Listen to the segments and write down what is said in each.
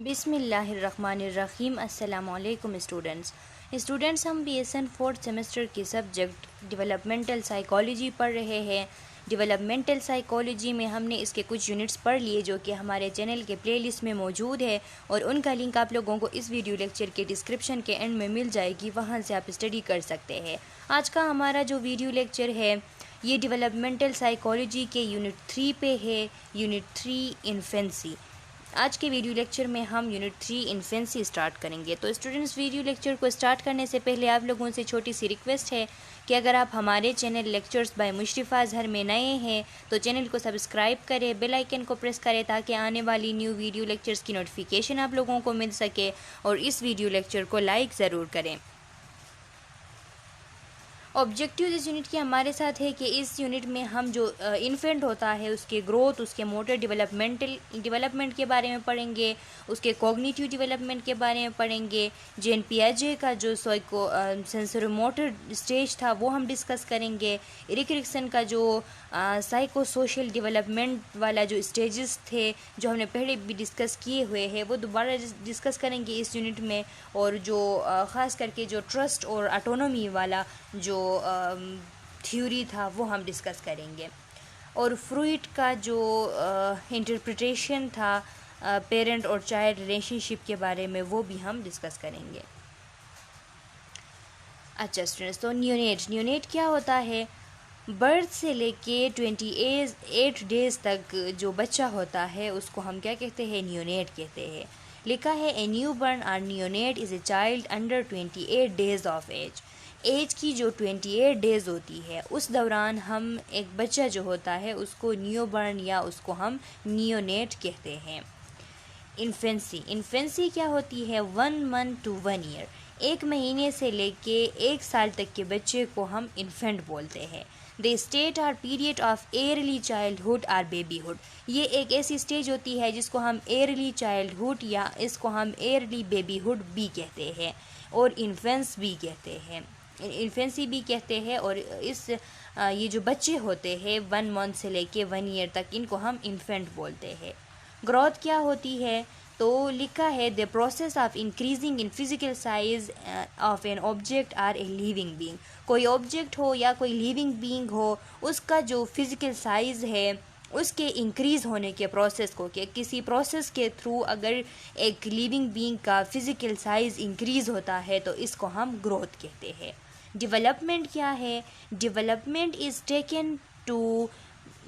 बिस्मिल्लाहिर्रहमानिर्रहीम। अस्सलामुअलैकुम स्टूडेंट्स हम BSN 4th सेमेस्टर के सब्जेक्ट डेवलपमेंटल साइकोलॉजी पढ़ रहे हैं। डेवलपमेंटल साइकोलॉजी में हमने इसके कुछ यूनिट्स पढ़ लिए जो कि हमारे चैनल के प्लेलिस्ट में मौजूद है और उनका लिंक आप लोगों को इस वीडियो लेक्चर के डिस्क्रिप्शन के एंड में मिल जाएगी, वहाँ से आप स्टडी कर सकते हैं। आज का हमारा जो वीडियो लेक्चर है ये डेवलपमेंटल साइकोलॉजी के यूनिट 3 पे है, यूनिट 3 इन्फेंसी। आज के वीडियो लेक्चर में हम यूनिट 3 इन्फेंसी स्टार्ट करेंगे। तो स्टूडेंट्स, वीडियो लेक्चर को स्टार्ट करने से पहले आप लोगों से छोटी सी रिक्वेस्ट है कि अगर आप हमारे चैनल लेक्चर्स बाय मुशरिफा अजहर में नए हैं तो चैनल को सब्सक्राइब करें, बेल आइकन को प्रेस करें ताकि आने वाली न्यू वीडियो लेक्चर्स की नोटिफिकेशन आप लोगों को मिल सके, और इस वीडियो लेक्चर को लाइक ज़रूर करें। ऑब्जेक्टिव इस यूनिट के हमारे साथ है कि इस यूनिट में हम जो इन्फेंट होता है उसके ग्रोथ, उसके मोटर डेवलपमेंट के बारे में पढ़ेंगे, उसके कॉग्निटिव डेवलपमेंट के बारे में पढ़ेंगे। जेन पियाजे का जो सेंसरो मोटर स्टेज था वो हम डिस्कस करेंगे। एरिक एरिक्सन का जो साइको सोशल डेवलपमेंट वाला जो स्टेजेस थे जो हमने पहले भी डिस्कस किए हुए हैं वो दोबारा डिस्कस करेंगे इस यूनिट में। और जो ख़ास करके जो ट्रस्ट और ऑटोनॉमी वाला जो थ्योरी था वो हम डिस्कस करेंगे। और फ्रूइड का जो इंटरप्रिटेशन था पेरेंट और चाइल्ड रिलेशनशिप के बारे में वो भी हम डिस्कस करेंगे। अच्छा स्टूडेंट्स, तो न्यूनेट क्या होता है? बर्थ से लेके 28 डेज़ तक जो बच्चा होता है उसको हम क्या कहते हैं? न्यूनेट कहते हैं। लिखा है ए न्यूबॉर्न और neonate is a child under 28 days of age की जो 28 डेज़ होती है उस दौरान हम एक बच्चा जो होता है उसको न्यूबॉर्न या उसको हम नियोनेट कहते हैं। इन्फेंसी क्या होती है? 1 मंथ to 1 year, 1 महीने से लेके 1 साल तक के बच्चे को हम इन्फेंट बोलते हैं। The state or period of early childhood or babyhood, ये एक ऐसी स्टेज होती है जिसको हम एयरली चाइल्डहुड या इसको हम एयरली बेबीहुड भी कहते हैं और इन्फेंस भी कहते हैं, इन्फेंसी भी कहते हैं। और ये जो बच्चे होते हैं 1 मंथ से लेके 1 ईयर तक इनको हम इन्फेंट बोलते हैं। ग्रोथ क्या होती है? तो लिखा है the process of increasing in physical size of an object or a living being, कोई ऑब्जेक्ट हो या कोई लिविंग बीइंग हो उसका जो फिजिकल साइज़ है उसके इंक्रीज़ होने के प्रोसेस को, कि किसी प्रोसेस के थ्रू अगर एक लिविंग बीइंग का फिजिकल साइज़ इंक्रीज़ होता है तो इसको हम ग्रोथ कहते हैं। डेवलपमेंट क्या है? Development is taken to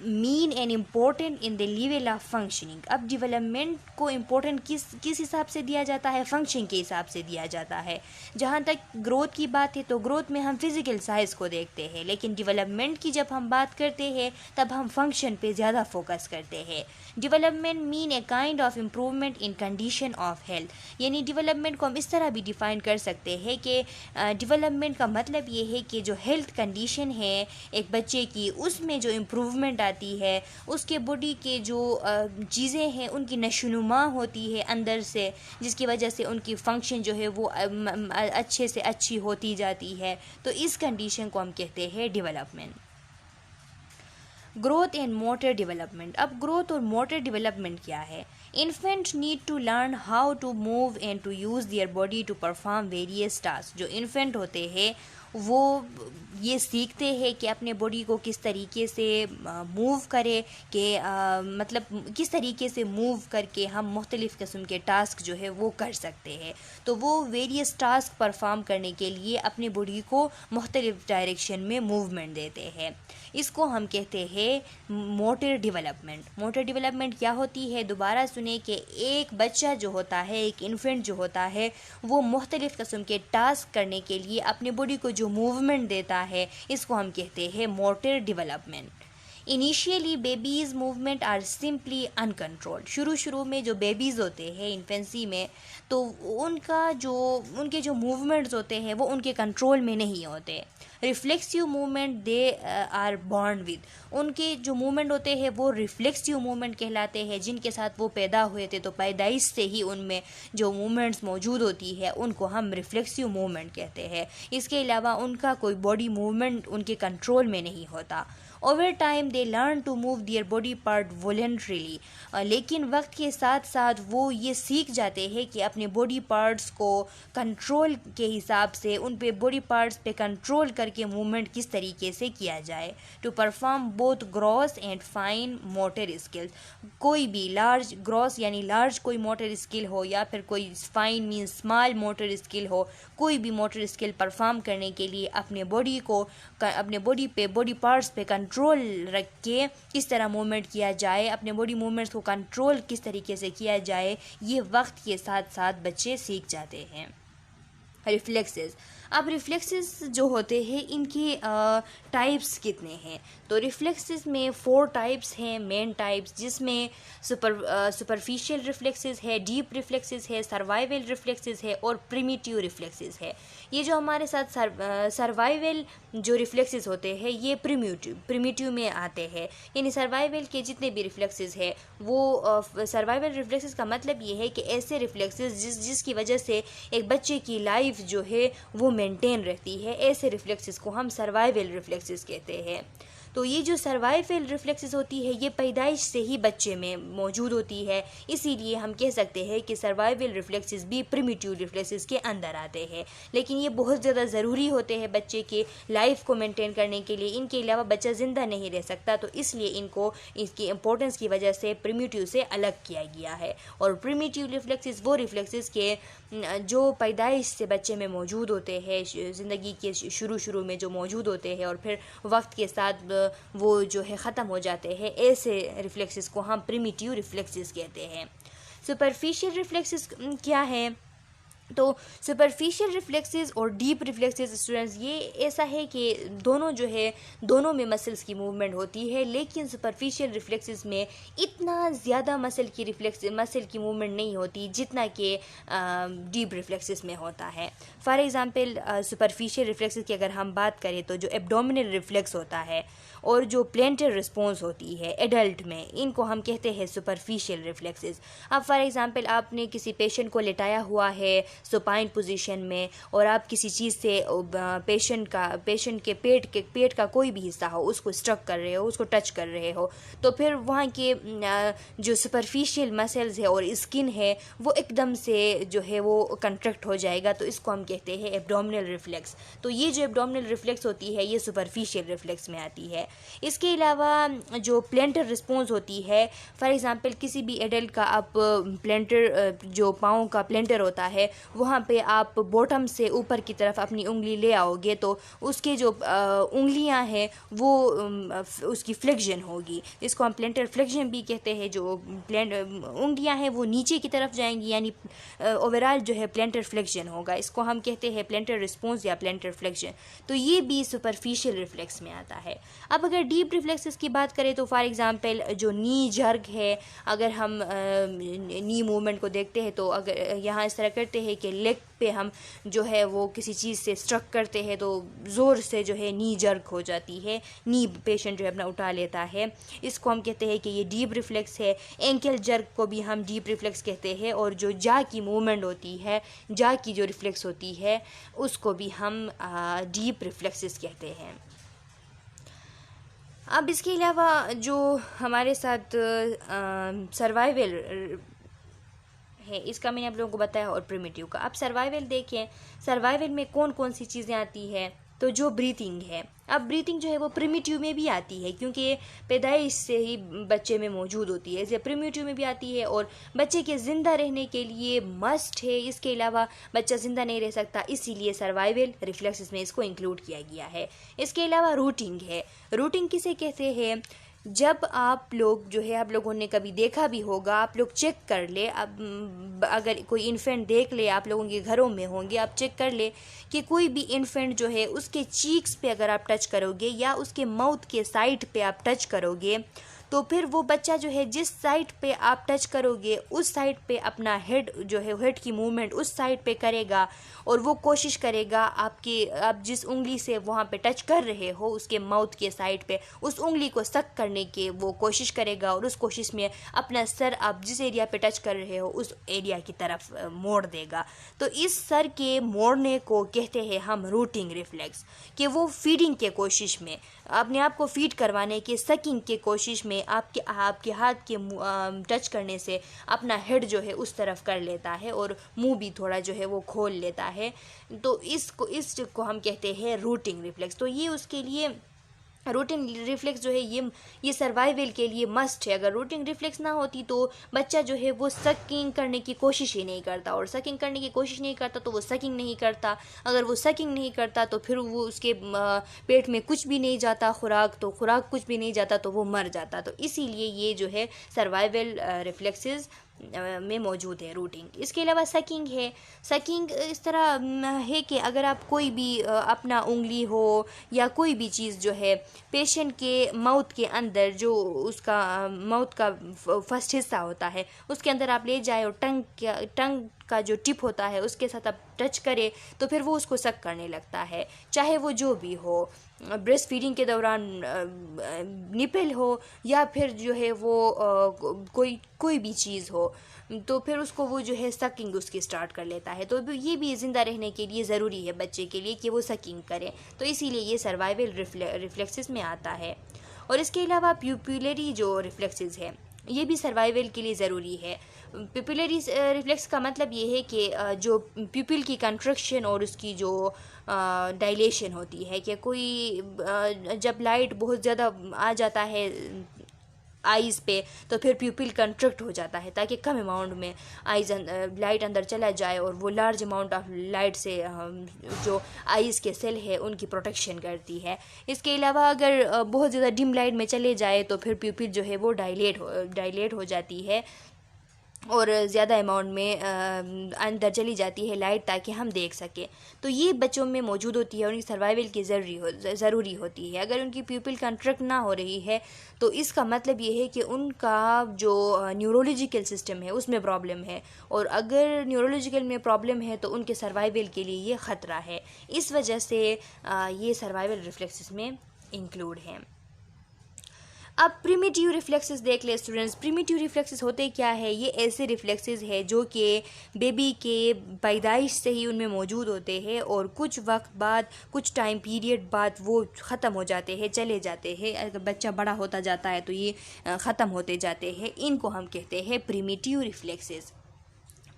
mean and important in the level of functioning. अब डेवलपमेंट को इम्पोर्टेंट किस हिसाब से दिया जाता है? फंक्शन के हिसाब से दिया जाता है। जहाँ तक ग्रोथ की बात है तो ग्रोथ में हम फिज़िकल साइज़ को देखते हैं, लेकिन डेवलपमेंट की जब हम बात करते हैं तब हम फंक्शन पे ज़्यादा फोकस करते हैं। Development mean a kind of improvement in condition of health, यानी डेवलपमेंट को हम इस तरह भी डिफ़ाइन कर सकते हैं कि डेवलपमेंट का मतलब ये है कि जो हेल्थ कंडीशन है एक बच्चे की उसमें जो इम्प्रूवमेंट आती है, उसके बॉडी के जो चीज़ें हैं उनकी नशोनुमा होती है अंदर से, जिसकी वजह से उनकी फंक्शन जो है वो अच्छे से अच्छी होती जाती है। तो इस कंडीशन को हम कहते हैं development. Growth and motor development. अब ग्रोथ और मोटर डेवलपमेंट क्या है? Infant need to learn how to move and to use their body to perform various task. जो इन्फेंट होते हैं वो ये सीखते हैं कि अपने बॉडी को किस तरीके से मूव करे, कि मतलब किस तरीके से मूव करके हम मुख्तलिफ़ किस्म के टास्क जो है वो कर सकते हैं। तो वो वेरियस टास्क परफॉर्म करने के लिए अपने बॉडी को मुख्तलिफ़ डायरेक्शन में मूवमेंट देते हैं। इसको हम कहते हैं मोटर डेवलपमेंट। मोटर डेवलपमेंट क्या होती है? दोबारा सुने कि एक बच्चा जो होता है, एक इन्फेंट जो होता है वो मुख्तलिफ़ किस्म के टास्क करने के लिए अपने बॉडी को जो मूवमेंट देता है इसको हम कहते हैं motor development. Initially babies movement are simply uncontrolled, शुरू में जो बेबीज़ होते हैं इन्फेंसी में तो उनके जो मूवमेंट्स होते हैं वो उनके कंट्रोल में नहीं होते। Reflexive movement they are born with, उनके जो मूवमेंट होते हैं वो रिफ्लेक्सिव मूवमेंट कहलाते हैं, जिनके साथ वो पैदा हुए थे तो पैदाइश से ही उनमें जो मूवमेंट्स मौजूद होती है उनको हम रिफ्लेक्सिव मूवमेंट कहते हैं। इसके अलावा उनका कोई बॉडी मूवमेंट उनके कंट्रोल में नहीं होता। Over time they learn to move their body part voluntarily. लेकिन वक्त के साथ साथ वो ये सीख जाते हैं कि अपने बॉडी पार्ट्स को कंट्रोल के हिसाब से उन पे बॉडी पार्ट्स पे कंट्रोल करके मूवमेंट किस तरीके से किया जाए। To perform both gross and fine motor skills. कोई भी लार्ज ग्रॉस यानी लार्ज कोई मोटर स्किल हो या फिर कोई fine mean small motor skill हो, कोई भी मोटर स्किल परफॉर्म करने के लिए अपने बॉडी को अपने बॉडी पे बॉडी पार्ट्स पे कंट्रोल रख के किस तरह मूवमेंट किया जाए, अपने बॉडी मूवमेंट्स को कंट्रोल किस तरीके से किया जाए, ये वक्त के साथ साथ बच्चे सीख जाते हैं। रिफ्लेक्सेस। अब रिफ्लेक्सेस जो होते हैं इनके टाइप्स कितने हैं? तो रिफ्लेक्सेस में 4 टाइप्स हैं मेन टाइप्स, जिसमें सुपरफिशियल रिफ्लेक्सेस है, डीप रिफ्लेक्सेस है, सर्वाइवल रिफ्लेक्सेस है और प्रिमिटिव रिफ्लेक्सेस है। ये जो हमारे साथ सर्वाइवल जो रिफ्लेक्सेस होते हैं ये प्रिमिटिव में आते हैं, यानी सर्वाइवल के जितने भी रिफ्लेक्सेस है वो सर्वाइवल रिफ्लेक्सेस का मतलब ये है कि ऐसे रिफ्लेक्सेस जिसकी वजह से एक बच्चे की लाइफ जो है वो मेंटेन रहती है, ऐसे रिफ्लेक्सेस को हम सर्वाइवल रिफ्लेक्सेस कहते हैं। तो ये जो सर्वाइवल रिफ्लेक्सेस होती है ये पैदाइश से ही बच्चे में मौजूद होती है, इसीलिए हम कह सकते हैं कि सर्वाइवल रिफ्लेक्सेस भी प्रिमिटिव रिफ्लेक्सेस के अंदर आते हैं। लेकिन ये बहुत ज़्यादा ज़रूरी होते हैं बच्चे की लाइफ को मेंटेन करने के लिए, इनके अलावा बच्चा ज़िंदा नहीं रह सकता, तो इसलिए इनको इसकी इंपॉर्टेंस की वजह से प्रिमिटिव से अलग किया गया है। और प्रिमिटिव रिफ्लेक्सेस वो रिफ्लेक्सेस के जो पैदाइश से बच्चे में मौजूद होते हैं, ज़िंदगी के शुरू में जो मौजूद होते हैं और फिर वक्त के साथ वो जो है ख़त्म हो जाते हैं, ऐसे रिफ्लेक्सेस को हम प्रिमिटिव रिफ्लेक्सेस कहते हैं। सुपरफिशियल रिफ्लेक्सेस क्या है? तो सुपरफिशियल रिफ्लेक्सेस और डीप रिफ्लेक्सेस स्टूडेंट्स ये ऐसा है कि दोनों में मसल्स की मूवमेंट होती है, लेकिन सुपरफिशियल रिफ्लेक्सेस में इतना ज़्यादा मसल की मूवमेंट नहीं होती जितना कि डीप रिफ्लेक्सेस में होता है। फॉर एग्ज़ाम्पल सुपरफिशियल रिफ्लेक्सेस की अगर हम बात करें तो जो एब्डोमिनल रिफ्लेक्स होता है और जो प्लेंटर रिस्पॉन्स होती है एडल्ट में, इनको हम कहते हैं सुपरफिशियल रिफ्लेक्सेस। अब फॉर एग्ज़ाम्पल आपने किसी पेशेंट को लेटाया हुआ है सुपाइन पोजीशन में और आप किसी चीज़ से पेशेंट के पेट का कोई भी हिस्सा हो उसको स्ट्रक कर रहे हो, उसको टच कर रहे हो, तो फिर वहाँ के जो सुपरफिशियल मसल्स है और स्किन है वो एकदम से जो है वो कंट्रैक्ट हो जाएगा, तो इसको हम कहते हैं एब्डोमिनल रिफ्लेक्स। तो ये जो एब्डोमिनल रिफ्लेक्स होती है ये सुपरफिशियल रिफ्लेक्स में आती है। इसके अलावा जो प्लेंटर रिस्पॉन्स होती है, फॉर एग्ज़ाम्पल किसी भी एडल्ट का आप प्लेंटर जो पाँव का प्लेंटर होता है वहाँ पे आप बॉटम से ऊपर की तरफ अपनी उंगली ले आओगे तो उसके जो उंगलियाँ हैं वो उसकी फ्लेक्शन होगी, इसको हम प्लेंटर फ्लेक्शन भी कहते हैं। जो उंगलियाँ हैं वो नीचे की तरफ जाएंगी, यानी ओवरऑल जो है प्लेंटर फ्लेक्शन होगा, इसको हम कहते हैं प्लेंटर रिस्पॉन्स या प्लेंटर फ्लेक्शन। तो ये भी सुपरफिशियल रिफ्लेक्स में आता है। अब अगर डीप रिफ्लेक्सेस की बात करें तो फॉर एग्ज़ाम्पल जो नी जर्ग है, अगर हम नी मूवमेंट को देखते हैं तो अगर यहाँ इस तरह करते हैं कि लेग पे हम जो है वो किसी चीज़ से स्ट्रक करते हैं तो ज़ोर से जो है नी जर्क हो जाती है, नी पेशेंट जो है अपना उठा लेता है, इसको हम कहते हैं कि ये डीप रिफ्लेक्स है। एंकल जर्क को भी हम डीप रिफ्लेक्स कहते हैं। और जो जा की मूवमेंट होती है, जा की जो रिफ्लेक्स होती है उसको भी हम डीप रिफ्लेक्सेस कहते हैं। अब इसके अलावा जो हमारे साथ सर्वाइवल है इसका मैंने आप लोगों को बताया और प्रिमिटिव का। अब सर्वाइवल देखें, सर्वाइवल में कौन कौन सी चीज़ें आती है? तो जो ब्रीथिंग है, अब ब्रीथिंग जो है वो प्रिमिटिव में भी आती है क्योंकि ये पैदाइश से ही बच्चे में मौजूद होती है, इसलिए प्रिमिटिव में भी आती है और बच्चे के ज़िंदा रहने के लिए मस्ट है। इसके अलावा बच्चा ज़िंदा नहीं रह सकता, इसीलिए सर्वाइवल रिफ्लेक्सेस में इसको इंक्लूड किया गया है। इसके अलावा रूटिंग है। रूटिंग किसे कहते हैं? जब आप लोग जो है, आप लोगों ने कभी देखा भी होगा, आप लोग चेक कर ले, अब अगर कोई इन्फेंट देख ले, आप लोगों के घरों में होंगे, आप चेक कर ले कि कोई भी इन्फेंट जो है उसके चीक्स पे अगर आप टच करोगे या उसके माउथ के साइड पे आप टच करोगे तो फिर वो बच्चा जो है जिस साइड पे आप टच करोगे उस साइड पे अपना हेड जो है, हेड की मूवमेंट उस साइड पे करेगा और वो कोशिश करेगा आप जिस उंगली से वहाँ पे टच कर रहे हो उसके माउथ के साइड पे उस उंगली को सक करने की वो कोशिश करेगा और उस कोशिश में अपना सर आप जिस एरिया पे टच कर रहे हो उस एरिया की तरफ मोड़ देगा। तो इस सर के मोड़ने को कहते हैं हम रूटिंग रिफ्लेक्स, कि वो फीडिंग के कोशिश में अपने आप को फीड करवाने के, सकिंग के कोशिश में आपके हाथ के टच करने से अपना हेड जो है उस तरफ कर लेता है और मुंह भी थोड़ा जो है वो खोल लेता है। तो इसको हम कहते हैं रूटिंग रिफ्लेक्स। तो ये उसके लिए रूटिंग रिफ्लेक्स जो है ये सर्वाइवल के लिए मस्ट है। अगर रूटिंग रिफ्लेक्स ना होती तो बच्चा जो है वो सकिंग करने की कोशिश ही नहीं करता, और सकिंग करने की कोशिश नहीं करता तो वो सकिंग नहीं करता। अगर वो सकिंग नहीं करता तो फिर वो उसके पेट में कुछ भी नहीं जाता, खुराक कुछ भी नहीं जाता तो वो मर जाता। तो इसीलिए ये जो है सर्वाइवल रिफ्लेक्सेस में मौजूद है रूटिंग। इसके अलावा सकिंग है। सकिंग इस तरह है कि अगर आप कोई भी अपना उंगली हो या कोई भी चीज़ जो है पेशेंट के माउथ के अंदर, जो उसका माउथ का फर्स्ट हिस्सा होता है उसके अंदर आप ले जाए और टंग का जो टिप होता है उसके साथ आप टच करें तो फिर वो उसको सक करने लगता है, चाहे वो जो भी हो, ब्रेस्ट फीडिंग के दौरान निपल हो या फिर जो है वो कोई भी चीज़ हो, तो फिर उसको वो जो है सकिंग उसकी स्टार्ट कर लेता है। तो ये भी ज़िंदा रहने के लिए ज़रूरी है बच्चे के लिए कि वो सकिंग करे। तो इसीलिए ये सर्वाइवल रिफ्लेक्सेस में आता है। और इसके अलावा प्यूपिलरी जो रिफ्लेक्सेस है ये भी सर्वाइवल के लिए ज़रूरी है। प्यूपिलरी रिफ्लेक्स का मतलब ये है कि जो प्यूपिल की कंट्रक्शन और उसकी जो डायलेशन होती है, कि कोई जब लाइट बहुत ज़्यादा आ जाता है आइज़ पे तो फिर प्यूपिल कंट्रक्ट हो जाता है ताकि कम अमाउंट में लाइट अंदर चला जाए और वो लार्ज अमाउंट ऑफ लाइट से जो आइज़ के सेल है उनकी प्रोटेक्शन करती है। इसके अलावा अगर बहुत ज़्यादा डिम लाइट में चले जाए तो फिर प्यूपिल जो है वो डायलेट हो जाती है और ज़्यादा अमाउंट में अंदर चली जाती है लाइट ताकि हम देख सकें। तो ये बच्चों में मौजूद होती है, उनकी सर्वाइवल की ज़रूरी होती है। अगर उनकी प्यूपिल कंट्रैक्ट ना हो रही है तो इसका मतलब ये है कि उनका जो न्यूरोलॉजिकल सिस्टम है उसमें प्रॉब्लम है, और अगर न्यूरोलॉजिकल में प्रॉब्लम है तो उनके सर्वाइवल के लिए ये ख़तरा है। इस वजह से ये सर्वाइवल रिफ्लेक्सेस में इंक्लूड हैं। अब प्रिमिटिव रिफ्लेक्सेस देख ले स्टूडेंट्स। प्रिमिटिव रिफ्लेक्सेस होते क्या है? ये ऐसे रिफ्लेक्सेस है जो कि बेबी के पैदाइश से ही उनमें मौजूद होते हैं और कुछ वक्त बाद, कुछ टाइम पीरियड बाद वो ख़त्म हो जाते हैं, चले जाते हैं। अगर बच्चा बड़ा होता जाता है तो ये ख़त्म होते जाते हैं। इनको हम कहते हैं primitive reflexes.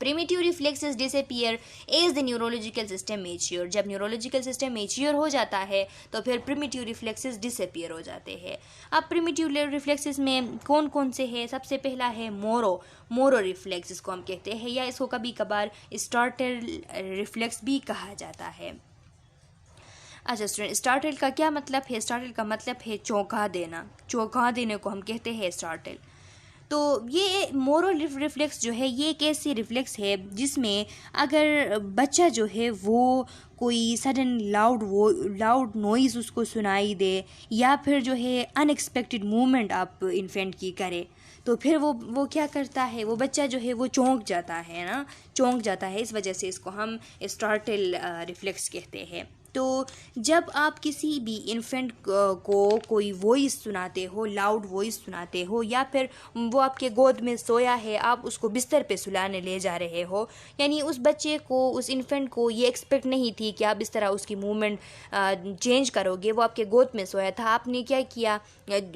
Primitive reflexes disappear as the neurological system mature. जब न्यूरोलॉजिकल सिस्टम मैच्योर हो जाता है तो फिर प्रिमिटिव रिफ्लेक्सेस डिसअपीयर हो जाते हैं। अब प्रिमिटिव रिफ्लेक्सेस में कौन कौन से हैं? सबसे पहला है मोरो रिफ्लेक्स, इसको हम कहते हैं, या इसको कभी कभार स्टार्टल रिफ्लेक्स भी कहा जाता है। अच्छा स्टूडेंट, स्टार्टल का क्या मतलब है? स्टार्टल का मतलब है चौंका देना। चौंका देने को हम कहते हैं स्टार्टल। तो ये मोरो रिफ्लेक्स जो है ये एक ऐसी रिफ्लेक्स है जिसमें अगर बच्चा जो है वो कोई सडन लाउड नॉइज़ उसको सुनाई दे या फिर जो है अनएक्सपेक्टेड मूवमेंट आप इन्फेंट की करे तो फिर वो क्या करता है, वो बच्चा जो है वो चौंक जाता है। इस वजह से इसको हम स्टार्टल रिफ्लेक्स कहते हैं। तो जब आप किसी भी इन्फेंट को कोई वॉइस सुनाते हो, लाउड वॉइस सुनाते हो, या फिर वो आपके गोद में सोया है, आप उसको बिस्तर पे सुलाने ले जा रहे हो, यानी उस बच्चे को, उस इन्फेंट को ये एक्सपेक्ट नहीं थी कि आप इस तरह उसकी मूवमेंट चेंज करोगे। वो आपके गोद में सोया था, आपने क्या किया,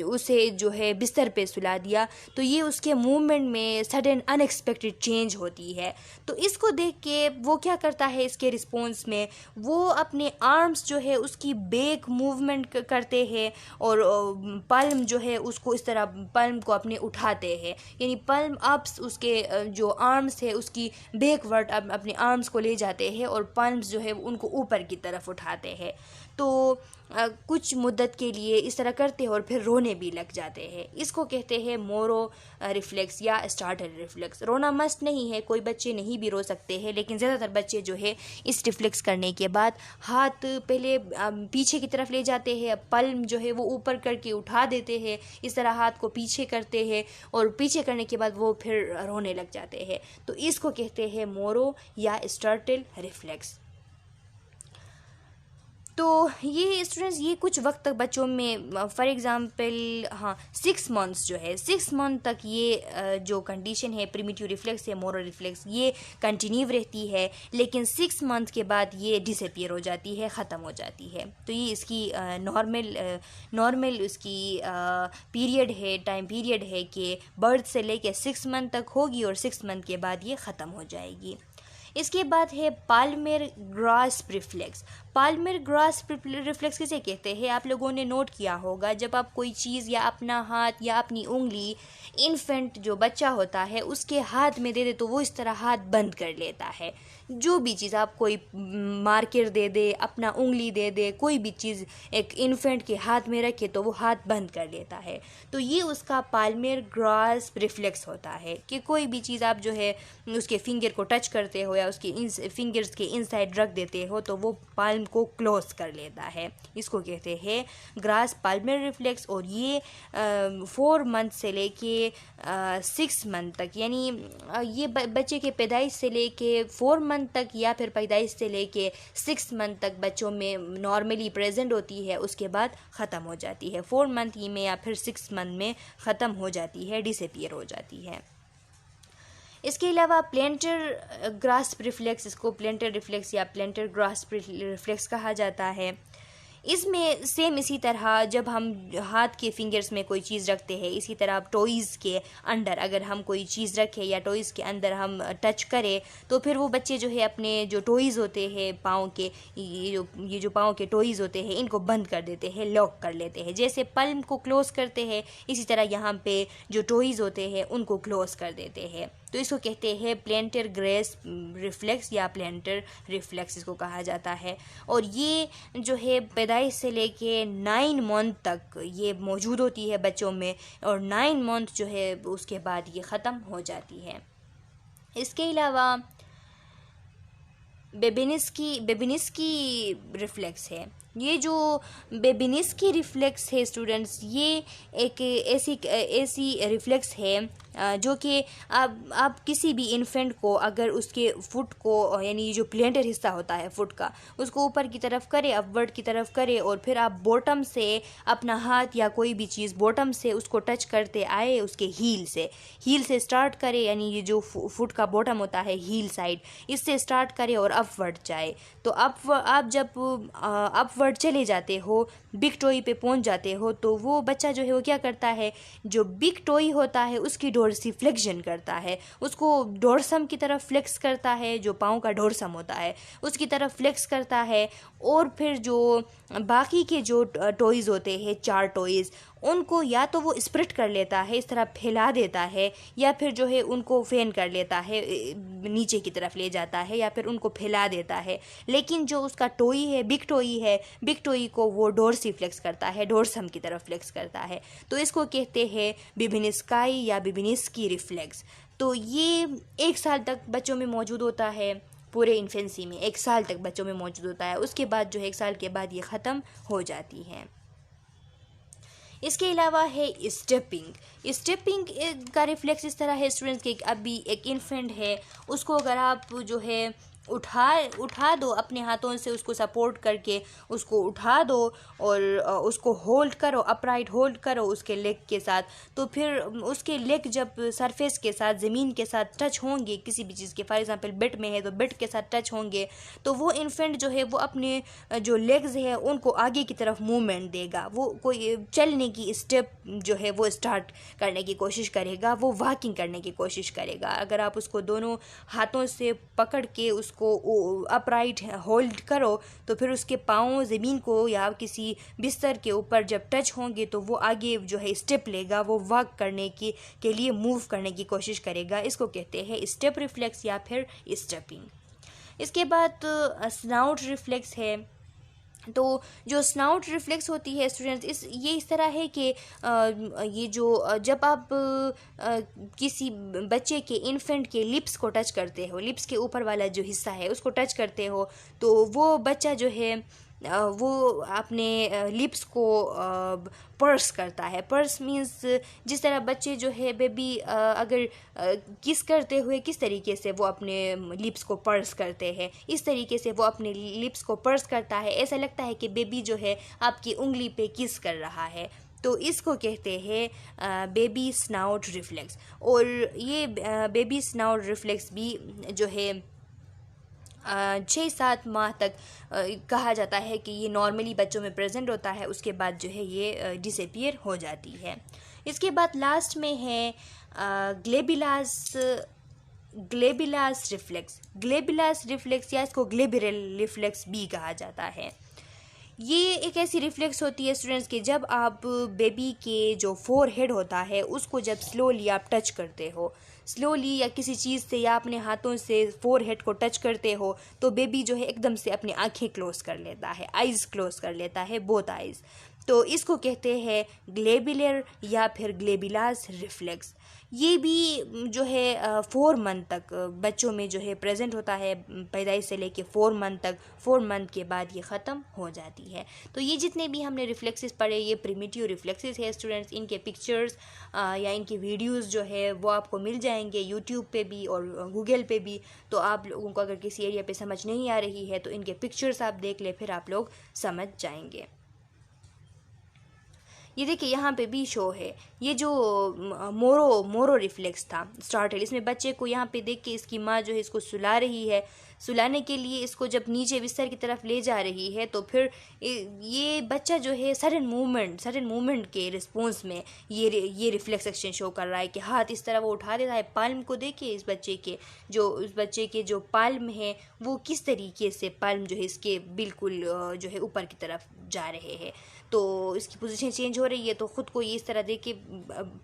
उसे जो है बिस्तर पे सुला दिया, तो ये उसके मूवमेंट में सडन अनएक्सपेक्टेड चेंज होती है। तो इसको देख के वो क्या करता है, इसके रिस्पॉन्स में वो अपने आर्म्स जो है उसकी बैक मूवमेंट करते हैं और पल्म जो है उसको इस तरह पल्म को अपने उठाते हैं, यानी पल्म अप्स उसके जो आर्म्स है उसकी बैकवर्ड अपने आर्म्स को ले जाते हैं और पल्म्स जो है उनको ऊपर की तरफ उठाते हैं। तो कुछ मुद्दत के लिए इस तरह करते हैं और फिर रोने भी लग जाते हैं। इसको कहते हैं मोरो रिफ्लेक्स या स्टार्टल रिफ्लेक्स। रोना मस्ट नहीं है, कोई बच्चे नहीं भी रो सकते हैं, लेकिन ज़्यादातर बच्चे जो है इस रिफ्लेक्स करने के बाद हाथ हाथ पहले पीछे की तरफ ले जाते हैं, पल्म जो है वो ऊपर करके उठा देते हैं, इस तरह हाथ को पीछे करते हैं और पीछे करने के बाद वो फिर रोने लग जाते हैं। तो इसको कहते हैं मोरो या स्टार्टल रिफ्लेक्स। तो ये स्टूडेंट्स ये कुछ वक्त तक बच्चों में फॉर एग्ज़ाम्पल 6 मंथ्स जो है 6 मंथ तक ये जो कंडीशन है प्रिमिटिव रिफ्लेक्स या मोरो रिफ्लेक्स ये कंटिन्यू रहती है, लेकिन 6 मंथ के बाद ये डिसअपियर हो जाती है, ख़त्म हो जाती है। तो ये इसकी नॉर्मल उसकी पीरियड है, टाइम पीरियड है कि बर्थ से लेके 6 मंथ तक होगी और 6 मंथ के बाद ये ख़त्म हो जाएगी। इसके बाद है Palmer grasp reflex. Palmer grasp reflex किसे कहते हैं? आप लोगों ने नोट किया होगा, जब आप कोई चीज़ या अपना हाथ या अपनी उंगली इन्फेंट जो बच्चा होता है उसके हाथ में दे दे तो वो इस तरह हाथ बंद कर लेता है। जो भी चीज़ आप कोई मार्कर दे दे, अपना उंगली दे दे, कोई भी चीज़ एक इन्फेंट के हाथ में रखे तो वो हाथ बंद कर लेता है। तो ये उसका पाल्मेर ग्रास्प रिफ्लेक्स होता है कि कोई भी चीज़ आप जो है उसके फिंगर को टच करते हो या उसके फिंगर्स के इनसाइड रख देते हो तो वो पाल्म को क्लोज कर लेता है। इसको कहते हैं ग्रास्प पाल्मेर रिफ्लेक्स। और ये 4 मंथ से लेके 6 मंथ तक, यानी ये बच्चे के पैदाइश से लेके 4 मंथ तक या फिर पैदाइश से लेके 6 मंथ तक बच्चों में नॉर्मली प्रेजेंट होती है, उसके बाद ख़त्म हो जाती है। 4 मंथ में या फिर 6 मंथ में ख़त्म हो जाती है, डिसअपियर हो जाती है। इसके अलावा प्लेंटर ग्रास्प रिफ्लेक्स, इसको प्लेंटर रिफ्लेक्स या प्लेंटर ग्रास्प रिफ्लेक्स कहा जाता है। इसमें सेम इसी तरह जब हम हाथ के फिंगर्स में कोई चीज़ रखते हैं, इसी तरह टॉयज़ के अंदर अगर हम कोई चीज़ रखें या टॉयज़ के अंदर हम टच करें तो फिर वो बच्चे जो है अपने जो टॉयज़ होते हैं पाँव के, ये जो पाँव के टॉयज़ होते हैं इनको बंद कर देते हैं, लॉक कर लेते हैं। जैसे पल्म को क्लोज़ करते हैं इसी तरह यहाँ पे जो टॉयज़ होते हैं उनको क्लोज़ कर देते हैं। तो इसको कहते हैं प्लेंटर ग्रास्प रिफ्लेक्स या प्लेंटर रिफ्लेक्स इसको कहा जाता है। और ये जो है पैदाइश से लेके 9 मंथ तक ये मौजूद होती है बच्चों में और 9 मंथ जो है उसके बाद ये ख़त्म हो जाती है। इसके अलावा बेबिनिस्की रिफ्लेक्स है। ये जो बेबिनिस्की रिफ्लेक्स है स्टूडेंट्स, ये एक ऐसी रिफ्लेक्स है जो कि आप किसी भी इन्फेंट को अगर उसके फुट को, यानी जो प्लेंटर हिस्सा होता है फुट का, उसको ऊपर की तरफ करे, अपवर्ड की तरफ करे और फिर आप बॉटम से अपना हाथ या कोई भी चीज़ बॉटम से उसको टच करते आए, उसके हील से स्टार्ट करे, यानी ये जो फुट का बॉटम होता है हील साइड, इससे स्टार्ट करे और अपवर्ड जाए। तो आप जब अपवर्ड चले जाते हो, बिग टोई पे पहुंच जाते हो, तो वो बच्चा जो है वो क्या करता है, जो बिग टोई होता है उसकी डोर्सिफ्लेक्शन करता है, उसको डोर्सम की तरफ फ्लेक्स करता है, जो पाँव का डोर्सम होता है उसकी तरफ फ्लेक्स करता है। और फिर जो बाकी के जो टॉयज़ होते हैं 4 टॉयज़, उनको या तो वो स्प्रेड कर लेता है, इस तरह फैला देता है, या फिर जो है उनको फैन कर लेता है, नीचे की तरफ ले जाता है, या फिर उनको फैला देता है। लेकिन जो उसका टोई है, बिग टोई को वो डोर्सिफ्लेक्स करता है, डोर्सम की तरफ फ्लेक्स करता है। तो इसको कहते हैं बिबिनिस्काई या बिबिनिस्की रिफ्लेक्स। तो ये 1 साल तक बच्चों में मौजूद होता है, पूरे इन्फेंसी में 1 साल तक बच्चों में मौजूद होता है। उसके बाद जो है 1 साल के बाद ये ख़त्म हो जाती है। इसके अलावा है स्टेपिंग का रिफ्लेक्स इस तरह है स्टूडेंट्स के, अभी एक इन्फेंट है, उसको अगर आप जो है उठा दो अपने हाथों से, उसको सपोर्ट करके उसको उठा दो और उसको होल्ड करो, अपराइट होल्ड करो उसके लेग के साथ, तो फिर उसके लेग जब सरफेस के साथ, ज़मीन के साथ टच होंगे किसी भी चीज़ के, फॉर एग्जांपल बेड में है तो बेड के साथ टच होंगे, तो वो इन्फेंट जो है वो अपने जो लेग्स है उनको आगे की तरफ मूवमेंट देगा, वो कोई चलने की स्टेप जो है वो स्टार्ट करने की कोशिश करेगा, वो वॉकिंग करने की कोशिश करेगा। अगर आप उसको दोनों हाथों से पकड़ के उसको अपराइट होल्ड करो तो फिर उसके पाँव ज़मीन को या किसी बिस्तर के ऊपर जब टच होंगे तो वो आगे जो है स्टेप लेगा, वो वॉक करने के लिए मूव करने की कोशिश करेगा। इसको कहते हैं स्टेप रिफ्लेक्स या फिर स्टेपिंग। इसके बाद स्नाउट रिफ्लेक्स है। तो जो स्नाउट रिफ्लेक्स होती है स्टूडेंट्स, ये इस तरह है कि ये जो जब आप किसी बच्चे के इन्फेंट के लिप्स को टच करते हो, लिप्स के ऊपर वाला जो हिस्सा है उसको टच करते हो, तो वो बच्चा जो है वो अपने लिप्स को पर्स करता है। पर्स मीन्स जिस तरह बच्चे जो है बेबी अगर किस करते हुए किस तरीके से वो अपने लिप्स को पर्स करते हैं, इस तरीके से वो अपने लिप्स को पर्स करता है। ऐसा लगता है कि बेबी जो है आपकी उंगली पे किस कर रहा है। तो इसको कहते हैं बेबी स्नाउट रिफ्लेक्स। और ये बेबी स्नाउट रिफ्लेक्स भी जो है 6-7 माह तक कहा जाता है कि ये नॉर्मली बच्चों में प्रेजेंट होता है, उसके बाद जो है ये डिसअपीयर हो जाती है। इसके बाद लास्ट में है ग्लेबिलास रिफ्लेक्स। ग्लेबिलास रिफ्लेक्स या इसको ग्लेबिरल रिफ्लेक्स भी कहा जाता है। ये एक ऐसी रिफ्लेक्स होती है स्टूडेंट्स कि जब आप बेबी के जो फोर हेड होता है उसको जब स्लोली आप टच करते हो, स्लोली या किसी चीज़ से या अपने हाथों से फोर हेड को टच करते हो, तो बेबी जो है एकदम से अपनी आंखें क्लोज कर लेता है, आइज़ क्लोज कर लेता है, बोथ आइज़। तो इसको कहते हैं ग्लेबिलर या फिर ग्लेबिलास रिफ्लेक्स। ये भी जो है 4 मंथ तक बच्चों में जो है प्रेजेंट होता है, पैदाइश से लेके 4 मंथ तक। 4 मंथ के बाद ये ख़त्म हो जाती है। तो ये जितने भी हमने रिफ्लेक्सेस पढ़े ये प्रिमिटिव रिफ्लेक्सेस है स्टूडेंट्स। इनके पिक्चर्स या इनकी वीडियोस जो है वो आपको मिल जाएंगे यूट्यूब पे भी और गूगल पे भी। तो आप लोगों को अगर किसी एरिया पे समझ नहीं आ रही है तो इनके पिक्चर्स आप देख ले, फिर आप लोग समझ जाएंगे। ये देखिए यहाँ पे भी शो है, ये जो मोरो रिफ्लेक्स था स्टार्टल, इसमें बच्चे को यहाँ पे देख के इसकी माँ जो है इसको सुला रही है। सुलाने के लिए इसको जब नीचे बिस्तर की तरफ ले जा रही है तो फिर ये बच्चा जो है सडन मूवमेंट के रिस्पॉन्स में ये रिफ्लेक्स एक्शन शो कर रहा है कि हाथ इस तरह वो उठा देता है। पाल्म को देखिए इस बच्चे के जो पाल्म है वो किस तरीके से पाल्म जो है इसके बिल्कुल जो है ऊपर की तरफ जा रहे हैं। तो इसकी पोजीशन चेंज हो रही है, तो ख़ुद को ये इस तरह देख के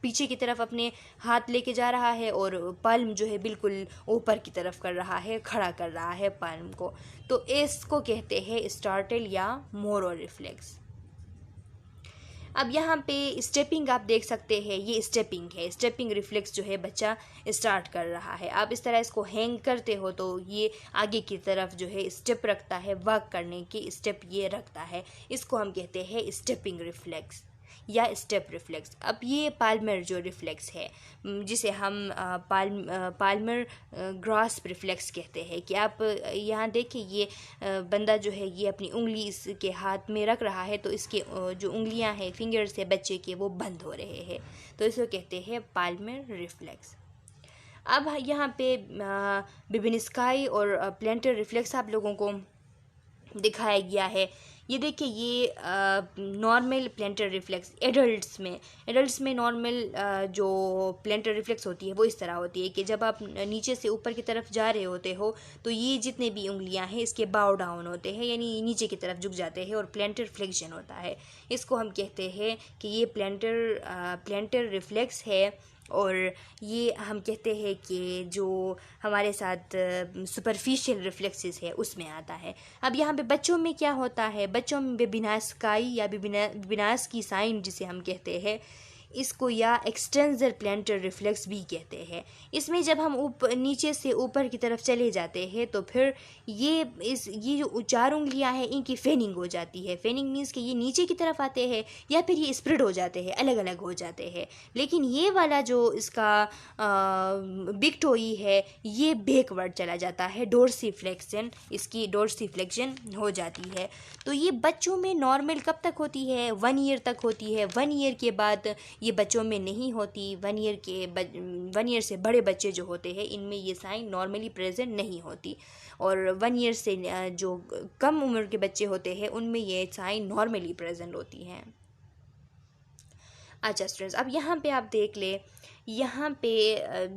पीछे की तरफ अपने हाथ लेके जा रहा है और पाल्म जो है बिल्कुल ऊपर की तरफ कर रहा है, खड़ा कर रहा है पाल्म को। तो इसको कहते हैं स्टार्टल या मोरो रिफ्लेक्स। अब यहाँ पे स्टेपिंग आप देख सकते हैं, ये स्टेपिंग है। स्टेपिंग रिफ्लेक्स जो है बच्चा स्टार्ट कर रहा है। आप इस तरह इसको हैंग करते हो तो ये आगे की तरफ जो है स्टेप रखता है, वॉक करने की स्टेप ये रखता है। इसको हम कहते हैं स्टेपिंग रिफ्लेक्स या स्टेप रिफ्लेक्स। अब ये पाल्मर जो रिफ्लेक्स है जिसे हम पाल्मर ग्रास्प रिफ्लेक्स कहते हैं कि आप यहाँ देखिए ये बंदा जो है ये अपनी उंगली इसके हाथ में रख रहा है, तो इसके जो उंगलियां हैं फिंगर्स है बच्चे के वो बंद हो रहे हैं, तो इसको कहते हैं पाल्मर रिफ्लेक्स। अब यहाँ पे बिबिनिस्काई और प्लेंटर रिफ्लेक्स आप लोगों को दिखाया गया है। ये देखिए ये नॉर्मल प्लेंटर रिफ्लेक्स एडल्ट्स में नॉर्मल जो प्लेंटर रिफ्लेक्स होती है वो इस तरह होती है कि जब आप नीचे से ऊपर की तरफ जा रहे होते हो तो ये जितने भी उंगलियां हैं इसके बाव डाउन होते हैं, यानी नीचे की तरफ झुक जाते हैं और प्लेंटर फ्लेक्शन होता है। इसको हम कहते हैं कि ये प्लेंटर रिफ्लेक्स है। और ये हम कहते हैं कि जो हमारे साथ सुपरफिशियल रिफ्लेक्सेस है उसमें आता है। अब यहाँ पे बच्चों में क्या होता है, बच्चों में बेबिनास्काई या बेबिनास की साइन जिसे हम कहते हैं, इसको या एक्सटेंसर प्लेंटर रिफ्लेक्स भी कहते हैं। इसमें जब हम नीचे से ऊपर की तरफ चले जाते हैं तो फिर ये जो 4 उंगलियां हैं इनकी फेनिंग हो जाती है। फेनिंग मीन्स कि ये नीचे की तरफ आते हैं या फिर ये स्प्रेड हो जाते हैं, अलग अलग हो जाते हैं। लेकिन ये वाला जो इसका बिग टोई है ये बैकवर्ड चला जाता है, डोर्सीफ्लेक्शन, इसकी डोर्सीफ्लेक्शन हो जाती है। तो ये बच्चों में नॉर्मल कब तक होती है, 1 ईयर तक होती है। 1 ईयर के बाद ये बच्चों में नहीं होती। 1 ईयर से बड़े बच्चे जो होते हैं इनमें ये साइन नॉर्मली प्रेजेंट नहीं होती, और 1 ईयर से जो कम उम्र के बच्चे होते हैं उनमें ये साइन नॉर्मली प्रेजेंट होती हैं। अच्छा स्टूडेंट्स, अब यहाँ पे आप देख ले, यहाँ पे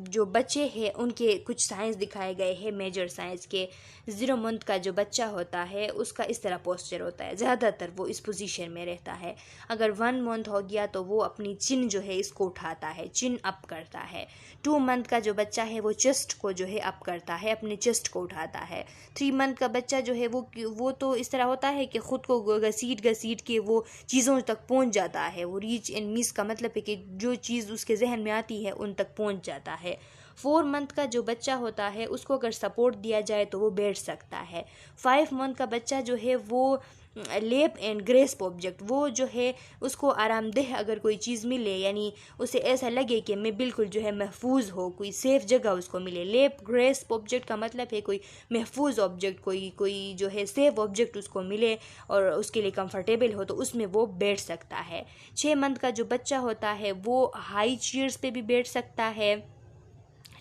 जो बच्चे हैं उनके कुछ साइंस दिखाए गए हैं मेजर साइंस के। 0 मंथ का जो बच्चा होता है उसका इस तरह पोस्चर होता है, ज़्यादातर वो इस पोजीशन में रहता है। अगर 1 मंथ हो गया तो वो अपनी चिन जो है इसको उठाता है, चिन अप करता है। 2 मंथ का जो बच्चा है वो चेस्ट को जो है अप करता है, अपने चेस्ट को उठाता है। 3 मंथ का बच्चा जो है वो तो इस तरह होता है कि ख़ुद को घसीट के वो चीज़ों तक पहुँच जाता है। वो रीच एंड मिस का मतलब है कि जो चीज़ उसके जहन में आती है उन तक पहुंच जाता है। 4 मंथ का जो बच्चा होता है उसको अगर सपोर्ट दिया जाए तो वो बैठ सकता है। 5 मंथ का बच्चा जो है वो लेप एंड ग्रेस्प ऑब्जेक्ट, वो जो है उसको आरामदेह अगर कोई चीज़ मिले, यानी उसे ऐसा लगे कि मैं बिल्कुल जो है महफूज हो, कोई सेफ़ जगह उसको मिले। लेप ग्रेस्प ऑब्जेक्ट का मतलब है कोई महफूज ऑब्जेक्ट, कोई जो है सेफ ऑब्जेक्ट उसको मिले और उसके लिए कंफर्टेबल हो, तो उसमें वो बैठ सकता है। 6 मंथ का जो बच्चा होता है वो हाई चेयर्स पे भी बैठ सकता है,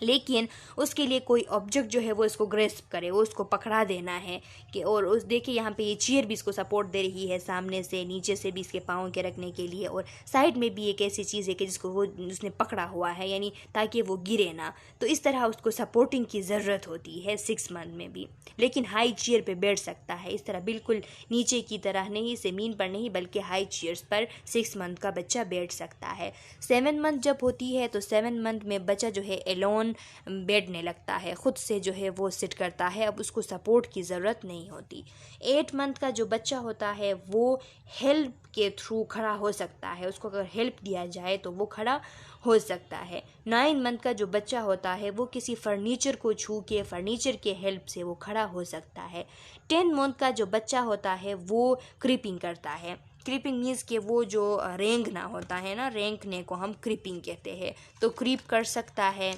लेकिन उसके लिए कोई ऑब्जेक्ट जो है वो इसको ग्रेस्प करे, वो उसको पकड़ा देना है कि, और उस देखिए यहाँ पे ये चेयर भी इसको सपोर्ट दे रही है, सामने से नीचे से भी इसके पाँव के रखने के लिए, और साइड में भी एक ऐसी चीज़ है कि जिसको वो उसने पकड़ा हुआ है, यानी ताकि वो गिरे ना। तो इस तरह उसको सपोर्टिंग की ज़रूरत होती है 6 मंथ में भी, लेकिन हाई चेयर पे बैठ सकता है। इस तरह बिल्कुल नीचे की तरह नहीं, ज़मीन पर नहीं, बल्कि हाई चेयर्स पर 6 मंथ का बच्चा बैठ सकता है। 7 मंथ जब होती है तो 7 मंथ में बच्चा जो है एलोन बैठने लगता है, ख़ुद से जो है वो सिट करता है, अब उसको सपोर्ट की ज़रूरत नहीं होती। 8 मंथ का जो बच्चा होता है वो हेल्प के थ्रू खड़ा हो सकता है, उसको अगर हेल्प दिया जाए तो वो खड़ा हो सकता है। 9 मंथ का जो बच्चा होता है वो किसी फर्नीचर को छू के, फर्नीचर के हेल्प से वो खड़ा हो सकता है। 10 मंथ का जो बच्चा होता है वो क्रीपिंग करता है। क्रीपिंग मीन्स के वो जो रेंगना होता है ना, रेंगने को हम क्रीपिंग कहते हैं, तो क्रीप कर सकता है।